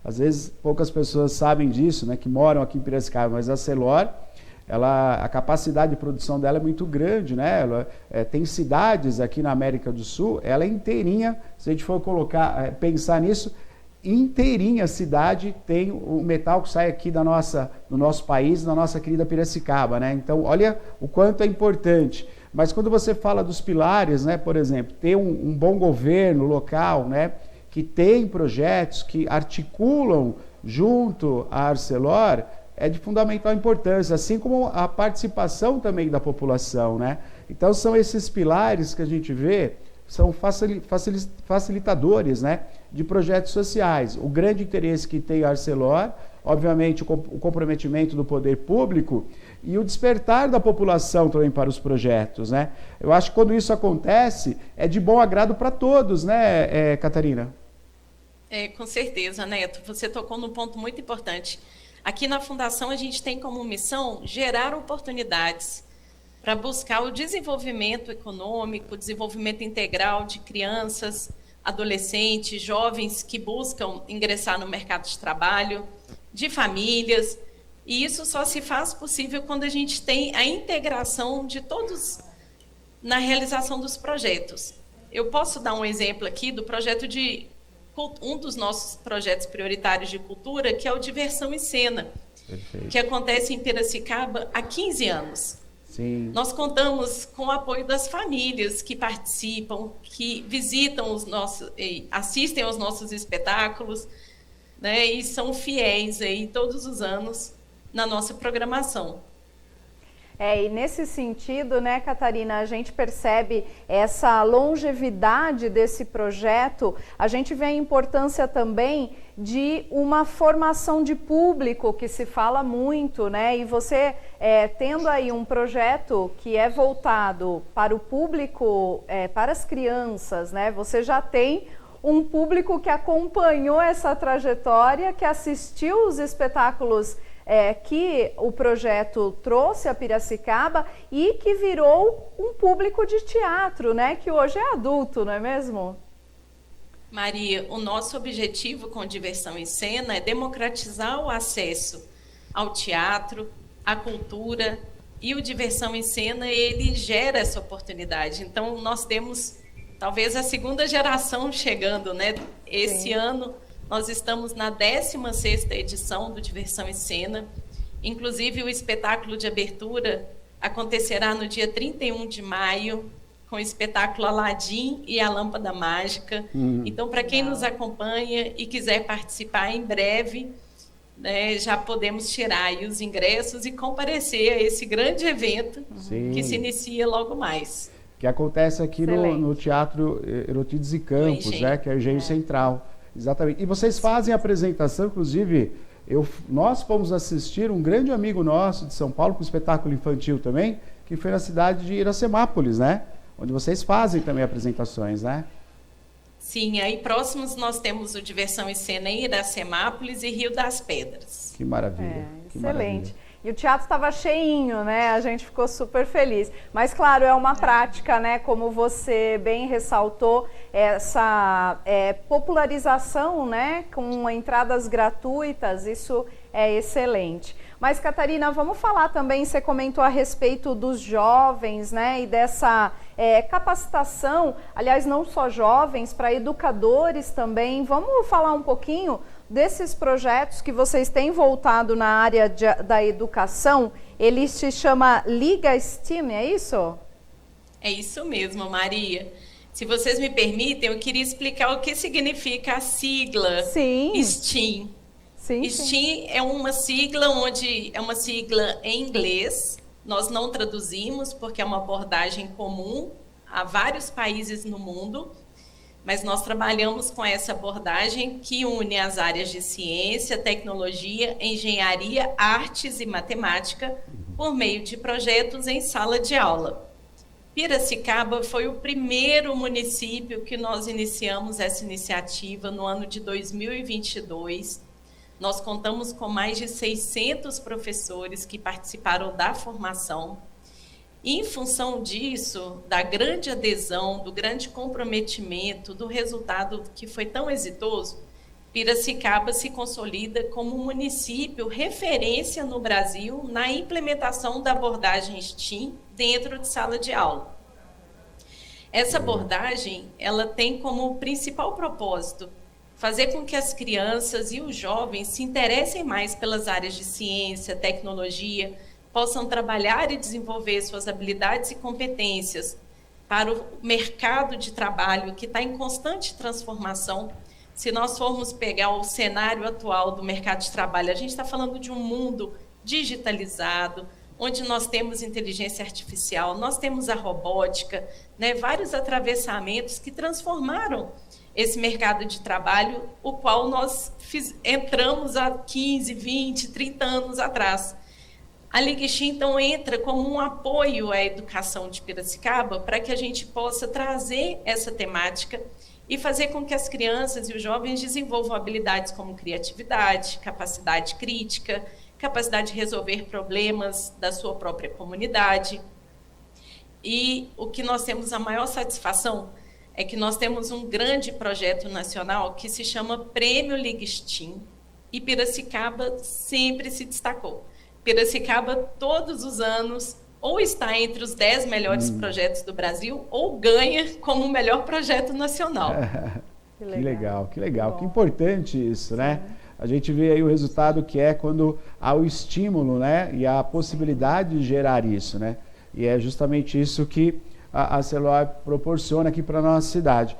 às vezes poucas pessoas sabem disso, né, que moram aqui em Piracicaba, mas a Arcelor, a capacidade de produção dela é muito grande, né? Ela tem cidades aqui na América do Sul, ela é inteirinha, se a gente for pensar nisso, inteirinha a cidade tem o metal que sai aqui do nosso país, da nossa querida Piracicaba, né? Então, olha o quanto é importante. Mas quando você fala dos pilares, né, por exemplo, ter um bom governo local, né, que tem projetos que articulam junto à Arcelor, é de fundamental importância, assim como a participação também da população, né? Então, são esses pilares que a gente vê, são facilitadores, né, de projetos sociais. O grande interesse que tem a Arcelor, obviamente o comprometimento do poder público e o despertar da população também para os projetos, né? Eu acho que quando isso acontece, é de bom agrado para todos, né, Catarina? Com certeza, Neto. Você tocou num ponto muito importante. Aqui na Fundação, a gente tem como missão gerar oportunidades para buscar o desenvolvimento econômico, o desenvolvimento integral de crianças, adolescentes, jovens que buscam ingressar no mercado de trabalho, de famílias. E isso só se faz possível quando a gente tem a integração de todos na realização dos projetos. Eu posso dar um exemplo aqui do projeto um dos nossos projetos prioritários de cultura, que é o Diversão em Cena, que acontece em Piracicaba há 15 anos. Sim. Nós contamos com o apoio das famílias que participam, que visitam assistem aos nossos espetáculos, né, e são fiéis aí todos os anos na nossa programação. E nesse sentido, né, Catarina, a gente percebe essa longevidade desse projeto, a gente vê a importância também de uma formação de público, que se fala muito, né, e você tendo aí um projeto que é voltado para o público, para as crianças, né, você já tem um público que acompanhou essa trajetória, que assistiu os espetáculos que o projeto trouxe a Piracicaba e que virou um público de teatro, né? Que hoje é adulto, não é mesmo? Maria, o nosso objetivo com Diversão em Cena é democratizar o acesso ao teatro, à cultura, e o Diversão em Cena, ele gera essa oportunidade. Então, nós temos talvez a segunda geração chegando, né? Esse ano nós estamos na 16ª edição do Diversão em Cena. Inclusive, o espetáculo de abertura acontecerá no dia 31 de maio, com o espetáculo Aladim e a Lâmpada Mágica. Então, para quem nos acompanha e quiser participar em breve, né, já podemos tirar aí os ingressos e comparecer a esse grande evento que se inicia logo mais. Que acontece aqui no Teatro Erotides e Campos, né, que é o Engenho Central. Exatamente. E vocês fazem a apresentação, inclusive, nós fomos assistir um grande amigo nosso de São Paulo, com espetáculo infantil também, que foi na cidade de Iracemápolis, né? Onde vocês fazem também apresentações, né? Sim, aí próximos nós temos o Diversão em Cena em Iracemápolis e Rio das Pedras. Que maravilha. Excelente. E o teatro estava cheinho, né? A gente ficou super feliz. Mas, claro, é uma prática, né? Como você bem ressaltou, essa popularização, né? Com entradas gratuitas, isso é excelente. Mas, Catarina, vamos falar também, você comentou a respeito dos jovens, né? E dessa capacitação, aliás, não só jovens, para educadores também. Vamos falar um pouquinho desses projetos que vocês têm voltado na área da educação. Ele se chama Liga STEAM, é isso? É isso mesmo, Maria. Se vocês me permitem, eu queria explicar o que significa a sigla STEAM. Sim, STEAM é uma sigla onde é uma sigla em inglês. Nós não traduzimos porque é uma abordagem comum a vários países no mundo. Mas nós trabalhamos com essa abordagem que une as áreas de ciência, tecnologia, engenharia, artes e matemática por meio de projetos em sala de aula. Piracicaba foi o primeiro município que nós iniciamos essa iniciativa no ano de 2022. Nós contamos com mais de 600 professores que participaram da formação. E, em função disso, da grande adesão, do grande comprometimento, do resultado que foi tão exitoso, Piracicaba se consolida como um município referência no Brasil na implementação da abordagem STEAM dentro de sala de aula. Essa abordagem, ela tem como principal propósito fazer com que as crianças e os jovens se interessem mais pelas áreas de ciência, tecnologia, possam trabalhar e desenvolver suas habilidades e competências para o mercado de trabalho que está em constante transformação. Se nós formos pegar o cenário atual do mercado de trabalho, a gente está falando de um mundo digitalizado, onde nós temos inteligência artificial, nós temos a robótica, né, vários atravessamentos que transformaram esse mercado de trabalho, o qual nós entramos há 15, 20, 30 anos atrás. A Liga STEAM, então, entra como um apoio à educação de Piracicaba para que a gente possa trazer essa temática e fazer com que as crianças e os jovens desenvolvam habilidades como criatividade, capacidade crítica, capacidade de resolver problemas da sua própria comunidade. E o que nós temos a maior satisfação é que nós temos um grande projeto nacional que se chama Prêmio Liga STEAM, e Piracicaba sempre se destacou. Piracicaba, todos os anos, ou está entre os 10 melhores projetos do Brasil, ou ganha como o melhor projeto nacional. Que legal, que legal. Que importante isso, né? A gente vê aí o resultado que é quando há o estímulo, né? E a possibilidade de gerar isso, né? E é justamente isso que a Celor proporciona aqui para a nossa cidade.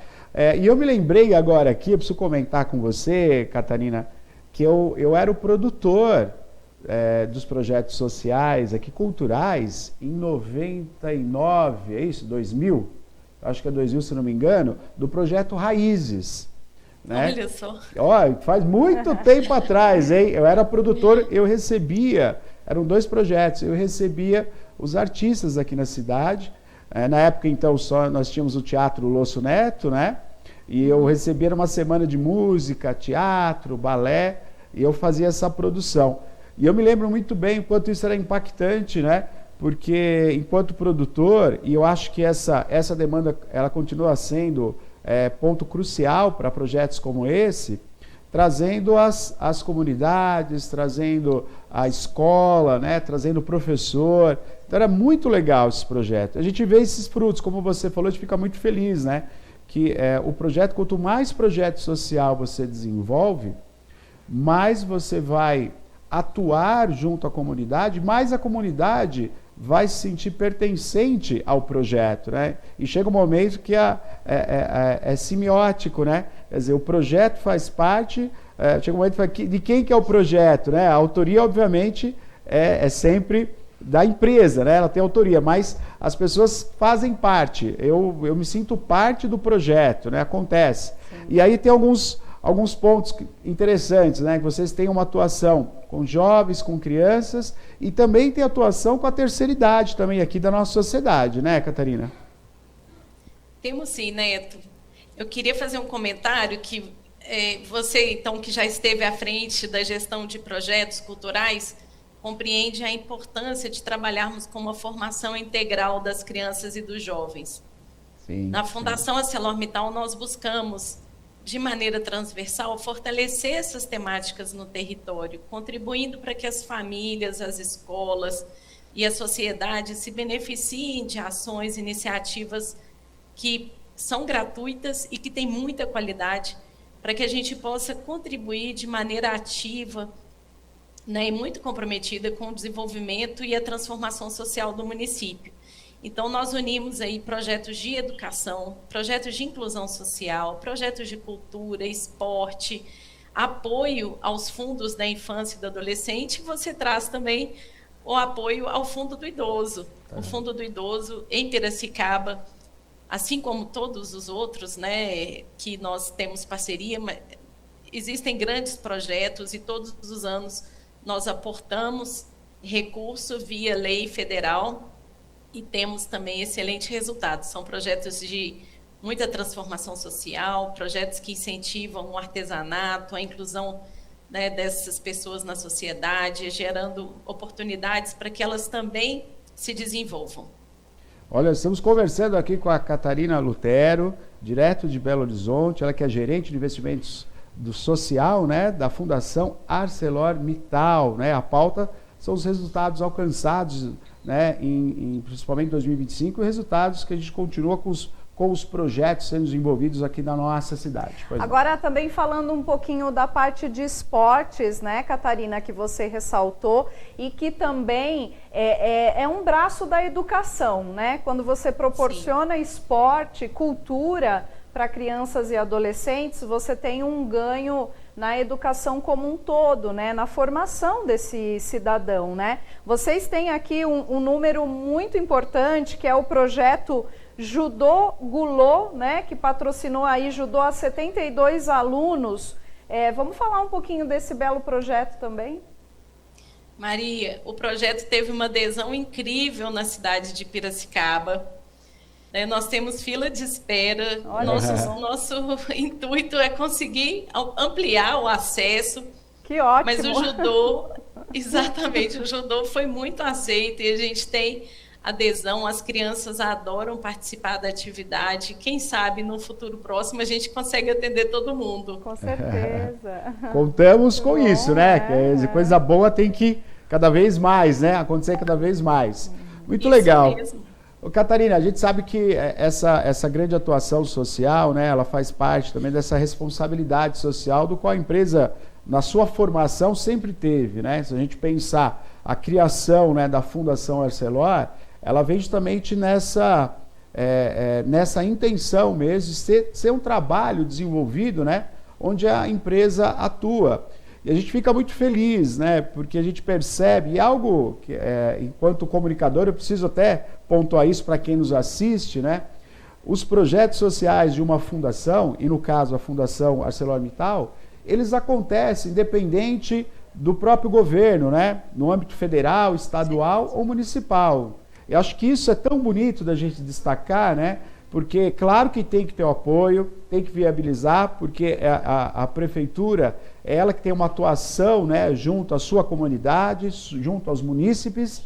E eu me lembrei agora aqui, eu preciso comentar com você, Catarina, que eu era o produtor dos projetos sociais aqui, culturais, em 99, é isso? 2000? Acho que é 2000, se não me engano, do projeto Raízes. Né? Olha só. Faz muito tempo atrás, hein? Eu era produtor, eu recebia, eram 2 projetos, eu recebia os artistas aqui na cidade. Na época, então, nós tínhamos o Teatro Losso Neto, né? E eu recebia uma semana de música, teatro, balé, e eu fazia essa produção. E eu me lembro muito bem o quanto isso era impactante, né? Porque, enquanto produtor, e eu acho que essa demanda ela continua sendo ponto crucial para projetos como esse, trazendo as comunidades, trazendo a escola, né? Trazendo o professor. Então era muito legal esse projeto. A gente vê esses frutos, como você falou, a gente fica muito feliz, né? Que o projeto, quanto mais projeto social você desenvolve, mais você vai atuar junto à comunidade, mais a comunidade vai se sentir pertencente ao projeto, né? E chega um momento que é semiótico, né? Quer dizer, o projeto faz parte, chega um momento de quem que é o projeto, né? A autoria, obviamente, é sempre da empresa, né? Ela tem autoria, mas as pessoas fazem parte. Eu me sinto parte do projeto, né? Acontece. Sim. E aí tem alguns pontos interessantes, né? Que vocês têm uma atuação com jovens, com crianças, e também tem atuação com a terceira idade também aqui da nossa sociedade, né, Catarina? Temos sim, Neto. Eu queria fazer um comentário que você, então, que já esteve à frente da gestão de projetos culturais, compreende a importância de trabalharmos com uma formação integral das crianças e dos jovens. Sim, na Fundação ArcelorMittal, nós buscamos, de maneira transversal, fortalecer essas temáticas no território, contribuindo para que as famílias, as escolas e a sociedade se beneficiem de ações, iniciativas que são gratuitas e que têm muita qualidade, para que a gente possa contribuir de maneira ativa, né, e muito comprometida com o desenvolvimento e a transformação social do município. Então, nós unimos aí projetos de educação, projetos de inclusão social, projetos de cultura, esporte, apoio aos fundos da infância e do adolescente. Você traz também o apoio ao Fundo do Idoso. O Fundo do Idoso, em Piracicaba, assim como todos os outros, né, que nós temos parceria, mas existem grandes projetos e todos os anos nós aportamos recurso via lei federal e temos também excelentes resultados. São projetos de muita transformação social, projetos que incentivam o artesanato, a inclusão, né, dessas pessoas na sociedade, gerando oportunidades para que elas também se desenvolvam. Olha, estamos conversando aqui com a Catarina Lutero, direto de Belo Horizonte, ela que é gerente de investimentos do social, né, da Fundação ArcelorMittal, né? A pauta são os resultados alcançados, né, principalmente em 2025, e resultados que a gente continua com os projetos sendo desenvolvidos aqui na nossa cidade. Agora, também falando um pouquinho da parte de esportes, né, Catarina, que você ressaltou, e que também é um braço da educação, né? Quando você proporciona esporte, cultura para crianças e adolescentes, você tem um ganho na educação como um todo, né? Na formação desse cidadão, né? Vocês têm aqui um número muito importante, que é o projeto Judô Gulô, né? Que patrocinou aí, ajudou a 72 alunos. Vamos falar um pouquinho desse belo projeto também? Maria, o projeto teve uma adesão incrível na cidade de Piracicaba. Nós temos fila de espera. Nosso intuito é conseguir ampliar o acesso. Que ótimo! Mas o judô, exatamente, o judô foi muito aceito e a gente tem adesão, as crianças adoram participar da atividade. Quem sabe no futuro próximo a gente consegue atender todo mundo. Com certeza. Contamos com isso, né? Coisa boa tem que cada vez mais, né? Acontecer cada vez mais. Muito legal. Mesmo. Ô, Catarina, a gente sabe que essa grande atuação social, né, ela faz parte também dessa responsabilidade social do qual a empresa, na sua formação, sempre teve, né? Se a gente pensar a criação, né, da Fundação Arcelor, ela vem justamente nessa intenção mesmo de ser um trabalho desenvolvido, né, onde a empresa atua. E a gente fica muito feliz, né, porque a gente percebe, e algo que, enquanto comunicador, eu preciso até pontuar isso para quem nos assiste, né, os projetos sociais de uma fundação, e no caso a Fundação ArcelorMittal, eles acontecem independente do próprio governo, né, no âmbito federal, estadual ou municipal. Eu acho que isso é tão bonito da gente destacar, né, porque claro que tem que ter o apoio, tem que viabilizar, porque a prefeitura é ela que tem uma atuação, né, junto à sua comunidade, junto aos munícipes,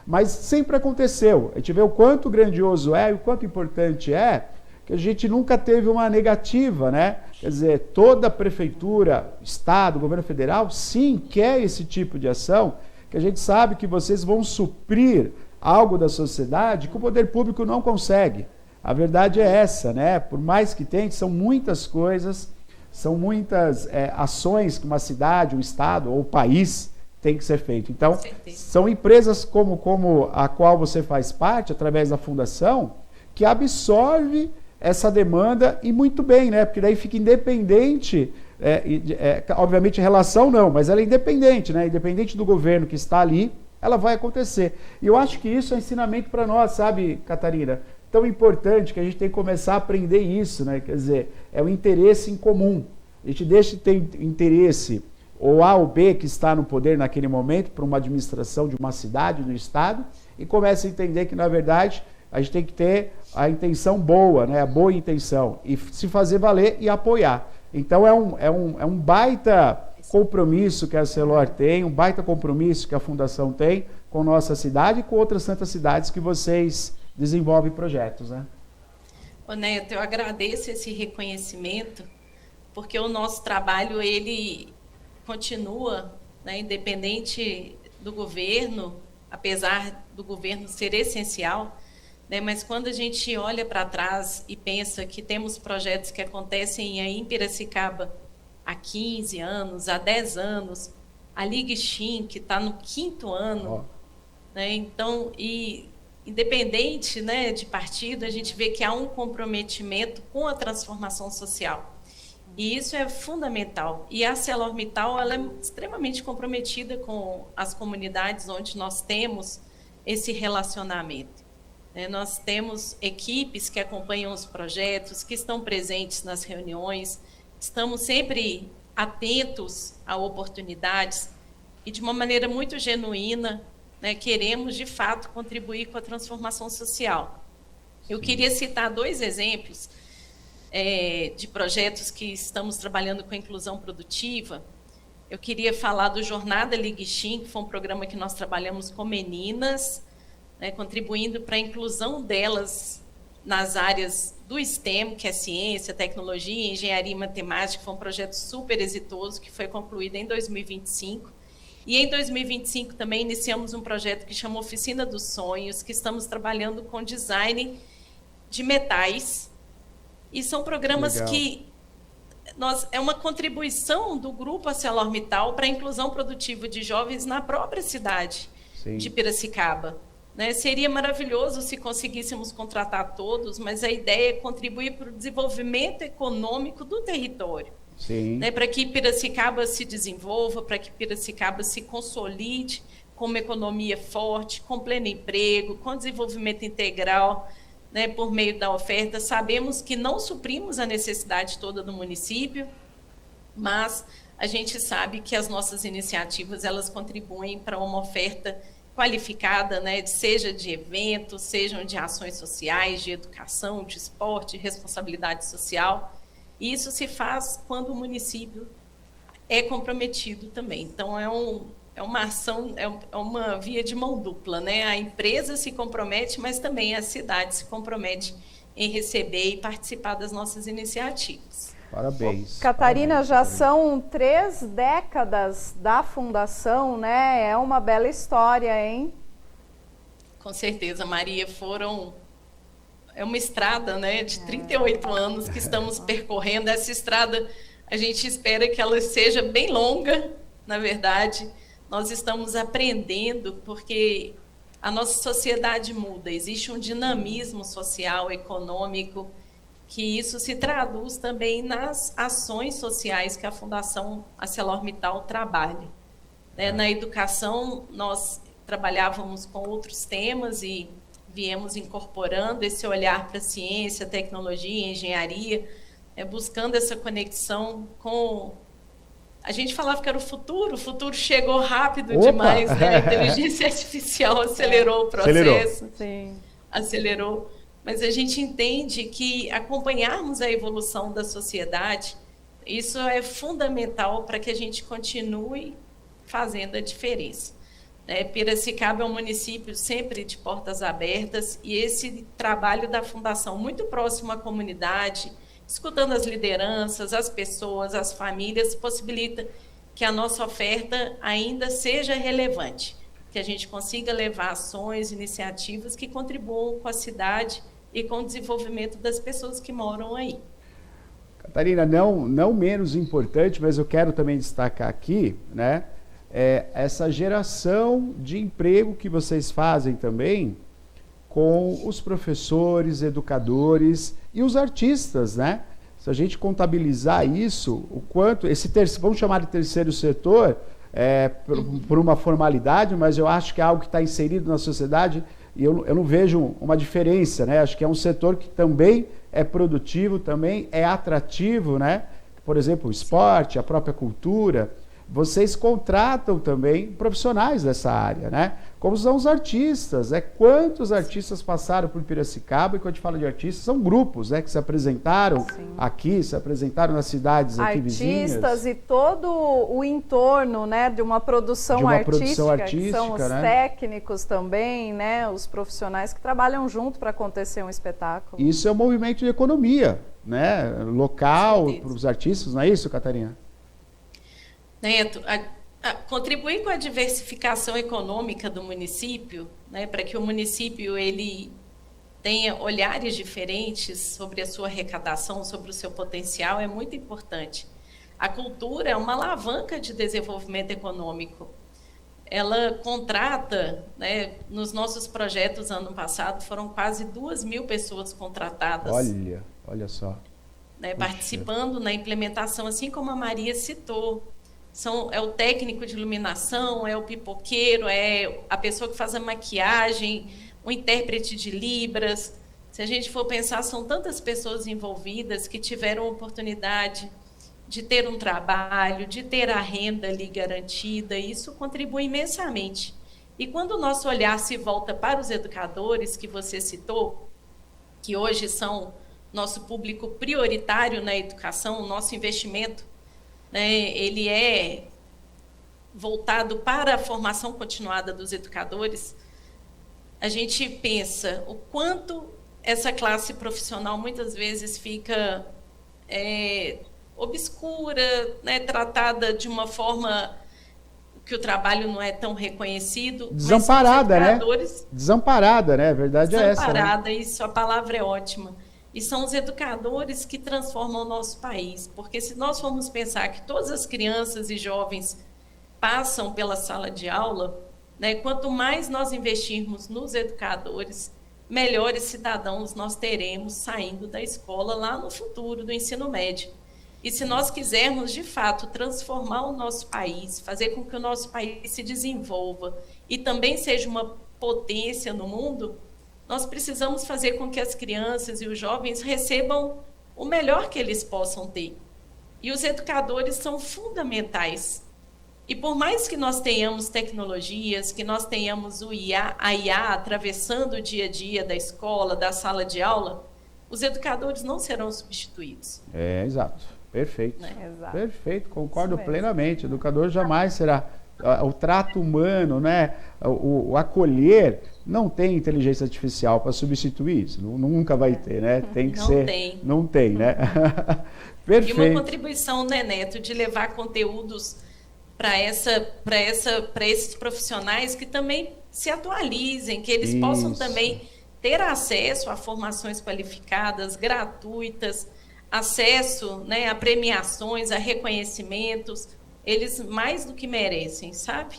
mas sempre aconteceu. A gente vê o quanto grandioso é e o quanto importante é, que a gente nunca teve uma negativa, né? Quer dizer, toda a prefeitura, estado, governo federal, sim, quer esse tipo de ação, que a gente sabe que vocês vão suprir algo da sociedade que o poder público não consegue. A verdade é essa, né? Por mais que tente, são muitas coisas, são muitas ações que uma cidade, um estado ou o país tem que ser feito. Então, são empresas como a qual você faz parte, através da fundação, que absorve essa demanda e muito bem, né? Porque daí fica independente, obviamente relação não, mas ela é independente, né? Independente do governo que está ali, ela vai acontecer. E eu acho que isso é ensinamento para nós, sabe, Catarina? Tão importante que a gente tem que começar a aprender isso, né? Quer dizer, é o interesse em comum. A gente deixa de ter interesse ou A ou B que está no poder naquele momento para uma administração de uma cidade, do estado, e começa a entender que, na verdade, a gente tem que ter a intenção boa, né? A boa intenção, e se fazer valer e apoiar. Então é um baita compromisso que a Celor tem, um baita compromisso que a Fundação tem com nossa cidade e com outras tantas cidades que vocês desenvolvem projetos, né? Ô Neto, eu agradeço esse reconhecimento, porque o nosso trabalho, ele continua, né, independente do governo, apesar do governo ser essencial, né, mas quando a gente olha para trás e pensa que temos projetos que acontecem aí em Piracicaba há 15 anos, há 10 anos, a Liga Shin, que está no 5º ano, né, então, e independente, né, de partido, a gente vê que há um comprometimento com a transformação social. E isso é fundamental. E a ArcelorMittal, ela é extremamente comprometida com as comunidades onde nós temos esse relacionamento. Nós temos equipes que acompanham os projetos, que estão presentes nas reuniões, estamos sempre atentos a oportunidades e, de uma maneira muito genuína, né, queremos, de fato, contribuir com a transformação social. Eu queria citar 2 exemplos de projetos que estamos trabalhando com a inclusão produtiva. Eu queria falar do Jornada Liga Shin, que foi um programa que nós trabalhamos com meninas, né, contribuindo para a inclusão delas nas áreas do STEM, que é ciência, tecnologia, engenharia e matemática. Foi um projeto super exitoso que foi concluído em 2025. E em 2025 também iniciamos um projeto que chama Oficina dos Sonhos, que estamos trabalhando com design de metais. E são programas que é uma contribuição do Grupo ArcelorMittal para a inclusão produtiva de jovens na própria cidade de Piracicaba. Né? Seria maravilhoso se conseguíssemos contratar todos, mas a ideia é contribuir para o desenvolvimento econômico do território. Né, para que Piracicaba se desenvolva, para que Piracicaba se consolide com uma economia forte, com pleno emprego, com desenvolvimento integral, né, por meio da oferta. Sabemos que não suprimos a necessidade toda do município, mas a gente sabe que as nossas iniciativas, elas contribuem para uma oferta qualificada, né, seja de eventos, sejam de ações sociais, de educação, de esporte, de responsabilidade social. E isso se faz quando o município é comprometido também. Então, é uma ação, é uma via de mão dupla, né? A empresa se compromete, mas também a cidade se compromete em receber e participar das nossas iniciativas. Parabéns. Catarina, parabéns, já são 3 décadas da fundação, né? É uma bela história, hein? Com certeza, Maria, é uma estrada, né, de 38 anos que estamos percorrendo. Essa estrada, a gente espera que ela seja bem longa, na verdade. Nós estamos aprendendo, porque a nossa sociedade muda, existe um dinamismo social, econômico, que isso se traduz também nas ações sociais que a Fundação ArcelorMittal trabalha. Na educação, nós trabalhávamos com outros temas e viemos incorporando esse olhar para a ciência, tecnologia, engenharia, buscando essa conexão com... A gente falava que era o futuro chegou rápido demais, né? A inteligência artificial acelerou o processo, acelerou. Mas a gente entende que acompanharmos a evolução da sociedade, isso é fundamental para que a gente continue fazendo a diferença. Piracicaba é um município sempre de portas abertas e esse trabalho da Fundação muito próximo à comunidade, escutando as lideranças, as pessoas, as famílias, possibilita que a nossa oferta ainda seja relevante, que a gente consiga levar ações, iniciativas que contribuam com a cidade e com o desenvolvimento das pessoas que moram aí. Catarina, não menos importante, mas eu quero também destacar aqui, né, essa geração de emprego que vocês fazem também com os professores, educadores e os artistas, né? Se a gente contabilizar isso, o quanto vamos chamar de terceiro setor, por uma formalidade, mas eu acho que é algo que está inserido na sociedade e eu não vejo uma diferença, né? Acho que é um setor que também é produtivo, também é atrativo, né? Por exemplo, o esporte, a própria cultura. vocês contratam também profissionais dessa área, né? Como são os artistas, quantos artistas passaram por Piracicaba, e quando a gente fala de artistas, são grupos, que se apresentaram aqui, se apresentaram nas cidades aqui vizinhas. Artistas e todo o entorno, né, de uma produção artística, que são os técnicos também, né, os profissionais que trabalham junto para acontecer um espetáculo. Isso é um movimento de economia, né, local, para os artistas, não é isso, Catarina? Neto, contribuir com a diversificação econômica do município, né, para que o município ele tenha olhares diferentes sobre a sua arrecadação, sobre o seu potencial, é muito importante. A cultura é uma alavanca de desenvolvimento econômico. Ela contrata, né, nos nossos projetos ano passado, foram quase 2.000 pessoas contratadas. Olha só. Né, participando na implementação, assim como a Maria citou. É o técnico de iluminação, é o pipoqueiro, é a pessoa que faz a maquiagem, o intérprete de Libras. Se a gente for pensar, são tantas pessoas envolvidas que tiveram a oportunidade de ter um trabalho, de ter a renda ali garantida, e isso contribui imensamente. E quando o nosso olhar se volta para os educadores, que você citou, que hoje são nosso público prioritário na educação, o nosso investimento, né, ele é voltado para a formação continuada dos educadores, a gente pensa o quanto essa classe profissional muitas vezes fica obscura, né, tratada de uma forma que o trabalho não é tão reconhecido. Desamparada, né? Desamparada, né? A verdade é essa. Desamparada, isso, a palavra é ótima. E são os educadores que transformam o nosso país, porque se nós formos pensar que todas as crianças e jovens passam pela sala de aula, né, quanto mais nós investirmos nos educadores, melhores cidadãos nós teremos saindo da escola lá no futuro do ensino médio. E se nós quisermos, de fato, transformar o nosso país, fazer com que o nosso país se desenvolva e também seja uma potência no mundo, nós precisamos fazer com que as crianças e os jovens recebam o melhor que eles possam ter. E os educadores são fundamentais. E por mais que nós tenhamos tecnologias, que nós tenhamos a IA atravessando o dia a dia da escola, da sala de aula, os educadores não serão substituídos. Exato. Perfeito. Exato. Perfeito, concordo plenamente. O educador jamais será... O trato humano, né? O acolher, não tem inteligência artificial para substituir isso. Nunca vai ter, né? Tem que ser. Não tem, né? Perfeito. E uma contribuição, né, Neto, de levar conteúdos para esses profissionais que também se atualizem, que eles possam também ter acesso a formações qualificadas, gratuitas, acesso, né, a premiações, a reconhecimentos. Eles mais do que merecem, sabe?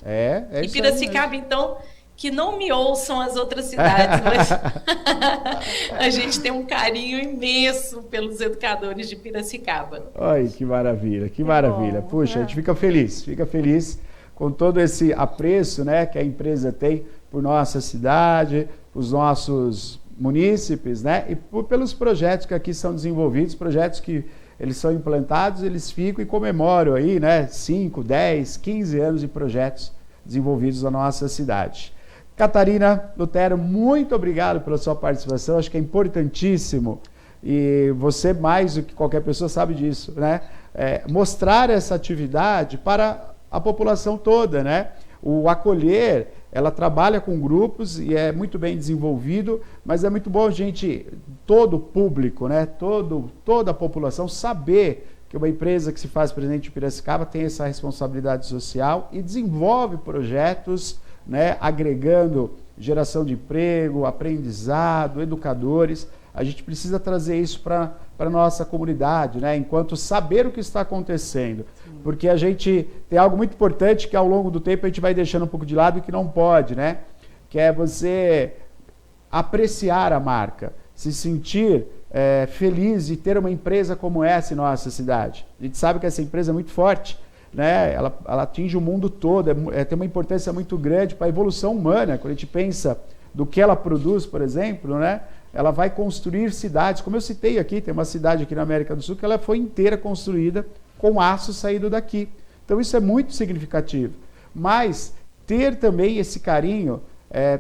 E Piracicaba, então, que não me ouçam as outras cidades, mas a gente tem um carinho imenso pelos educadores de Piracicaba. Ai, que maravilha, que maravilha. Bom, puxa, a gente fica feliz com todo esse apreço, né, que a empresa tem por nossa cidade, os nossos munícipes, né, e pelos projetos que aqui são desenvolvidos, projetos que eles são implantados, eles ficam e comemoram aí, né, 5, 10, 15 anos de projetos desenvolvidos na nossa cidade. Catarina Lutero, muito obrigado pela sua participação, acho que é importantíssimo, e você mais do que qualquer pessoa sabe disso, né, mostrar essa atividade para a população toda, né, o acolher, ela trabalha com grupos e é muito bem desenvolvido, mas é muito bom todo o público, né, toda a população saber que uma empresa que se faz presente em Piracicaba tem essa responsabilidade social e desenvolve projetos, né, agregando geração de emprego, aprendizado, educadores. A gente precisa trazer isso para a nossa comunidade, né, enquanto saber o que está acontecendo. Porque a gente tem algo muito importante que ao longo do tempo a gente vai deixando um pouco de lado e que não pode, né? Que é você apreciar a marca, se sentir feliz de ter uma empresa como essa em nossa cidade. A gente sabe que essa empresa é muito forte, né? Ela atinge o mundo todo, tem uma importância muito grande para a evolução humana. Quando a gente pensa do que ela produz, por exemplo, né? Ela vai construir cidades, como eu citei aqui, tem uma cidade aqui na América do Sul que ela foi inteira construída com aço saído daqui. Então isso é muito significativo. Mas ter também esse carinho,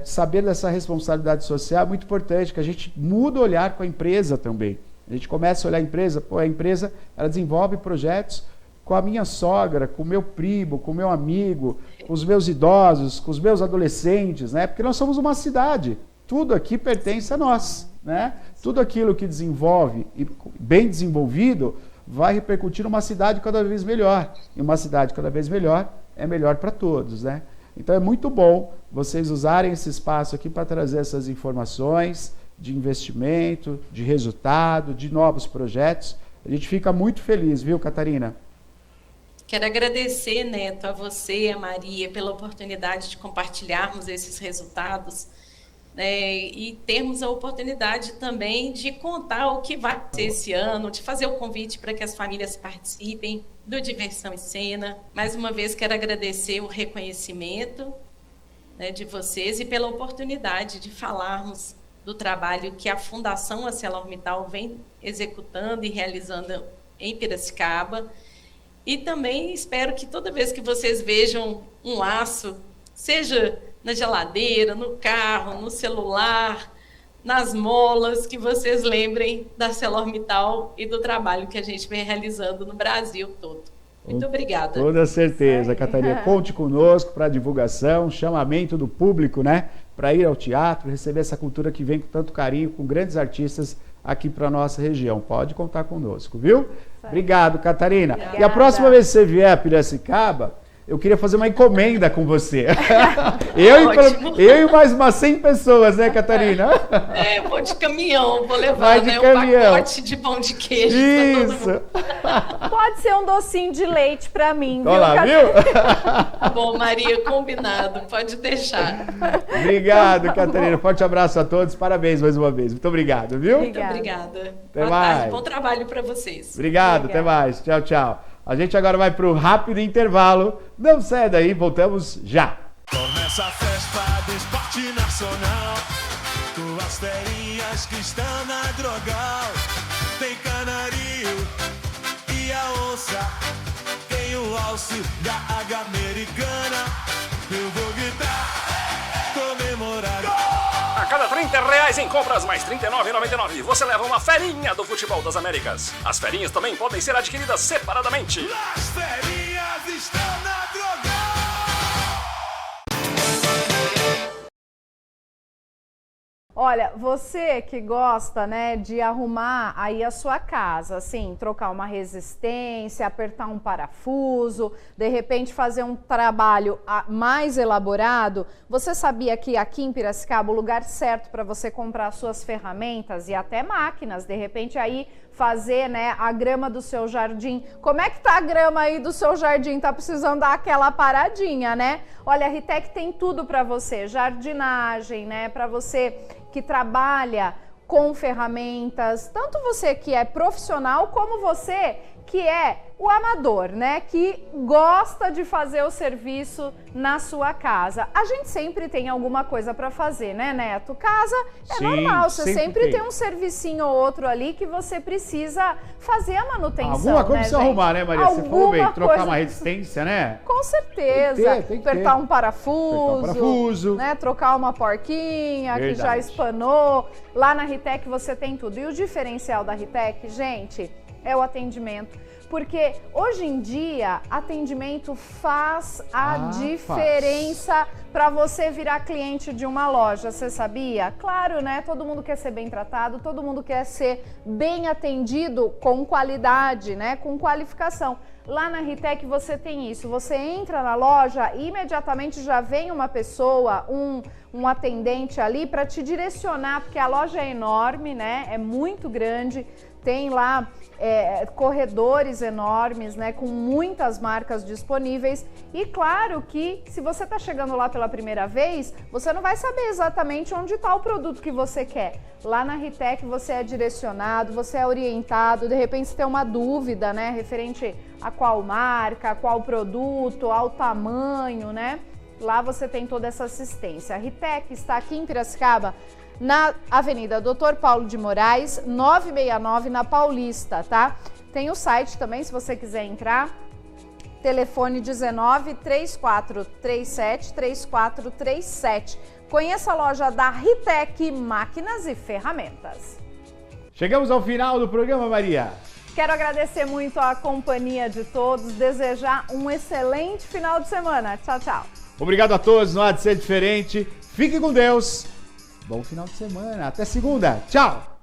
saber dessa responsabilidade social é muito importante, que a gente muda o olhar com a empresa também. A gente começa a olhar a empresa, a empresa ela desenvolve projetos com a minha sogra, com o meu primo, com o meu amigo, com os meus idosos, com os meus adolescentes, né? Porque nós somos uma cidade, tudo aqui pertence a nós, né? Tudo aquilo que desenvolve e bem desenvolvido vai repercutir numa cidade cada vez melhor. E uma cidade cada vez melhor é melhor para todos, né? Então é muito bom vocês usarem esse espaço aqui para trazer essas informações de investimento, de resultado, de novos projetos. A gente fica muito feliz, viu, Catarina? Quero agradecer, Neto, a você e a Maria pela oportunidade de compartilharmos esses resultados, e termos a oportunidade também de contar o que vai ser esse ano, de fazer o convite para que as famílias participem do Diversão em Cena. Mais uma vez, quero agradecer o reconhecimento, de vocês e pela oportunidade de falarmos do trabalho que a Fundação ArcelorMittal vem executando e realizando em Piracicaba. E também espero que toda vez que vocês vejam um aço, seja na geladeira, no carro, no celular, nas molas, que vocês lembrem da ArcelorMittal e do trabalho que a gente vem realizando no Brasil todo. Muito obrigada. Toda certeza, Catarina. Conte conosco para divulgação, chamamento do público, né? Para ir ao teatro, receber essa cultura que vem com tanto carinho, com grandes artistas aqui para a nossa região. Pode contar conosco, viu? Obrigado, Catarina. Obrigada. E a próxima vez que você vier a Piracicaba, eu queria fazer uma encomenda com você. eu e mais umas 100 pessoas, né, Catarina? Vou de caminhão, vou levar um pacote de pão de queijo. Isso. Pode ser um docinho de leite para mim, viu? Olá, viu? Bom, Maria, combinado. Pode deixar. Obrigado, Catarina. Forte abraço a todos. Parabéns mais uma vez. Muito obrigado, viu? Muito obrigada. Até mais. Tarde. Bom trabalho para vocês. Obrigado, até mais. Tchau, tchau. A gente agora vai para o rápido intervalo. Não sai daí, voltamos já. Começa a festa do esporte nacional. Tuas ferinhas que estão na Drogal. Tem canarinho e a onça. Tem o alce da águia americana. Eu vou gritar, comemorar. A cada R$30 em compras mais R$ 39,99, você leva uma ferinha do Futebol das Américas. As ferinhas também podem ser adquiridas separadamente. As ferinhas estão na Drogal. Olha, você que gosta, né, de arrumar aí a sua casa, assim, trocar uma resistência, apertar um parafuso, de repente fazer um trabalho mais elaborado, você sabia que aqui em Piracicaba o lugar certo para você comprar suas ferramentas e até máquinas, de repente aí fazer, né, a grama do seu jardim. Como é que tá a grama aí do seu jardim? Tá precisando dar aquela paradinha, né? Olha, a Ritec tem tudo para você, jardinagem, né, para você que trabalha com ferramentas, tanto você que é profissional como você que é o amador, né? Que gosta de fazer o serviço na sua casa. A gente sempre tem alguma coisa para fazer, né, Neto? Casa é normal, você sempre tem um servicinho ou outro ali que você precisa fazer a manutenção. Alguma coisa né, precisa arrumar, né, Maria? Você falou bem, trocar coisa... uma resistência, né? Com certeza. Tem que apertar um parafuso, né? Trocar uma porquinha que já espanou. Lá na Ritec você tem tudo. E o diferencial da Ritec, gente, é o atendimento. Porque hoje em dia, atendimento faz a diferença para você virar cliente de uma loja, você sabia? Claro, né? Todo mundo quer ser bem tratado, todo mundo quer ser bem atendido com qualidade, né? Com qualificação. Lá na Ritec você tem isso, você entra na loja e imediatamente já vem uma pessoa, um atendente ali para te direcionar, porque a loja é enorme, né? É muito grande, tem lá corredores enormes, né, com muitas marcas disponíveis. E claro que se você está chegando lá pela primeira vez, você não vai saber exatamente onde está o produto que você quer. Lá na Ritec você é direcionado, você é orientado, de repente você tem uma dúvida, né, referente a qual marca, a qual produto, ao tamanho, né? Lá você tem toda essa assistência. A Ritec está aqui em Piracicaba, na Avenida Dr. Paulo de Moraes, 969, na Paulista, tá? Tem o site também, se você quiser entrar, telefone 19 3437 3437. Conheça a loja da Ritec Máquinas e Ferramentas. Chegamos ao final do programa, Maria. Quero agradecer muito a companhia de todos, desejar um excelente final de semana. Tchau, tchau. Obrigado a todos, não há de ser diferente. Fique com Deus. Bom final de semana. Até segunda. Tchau.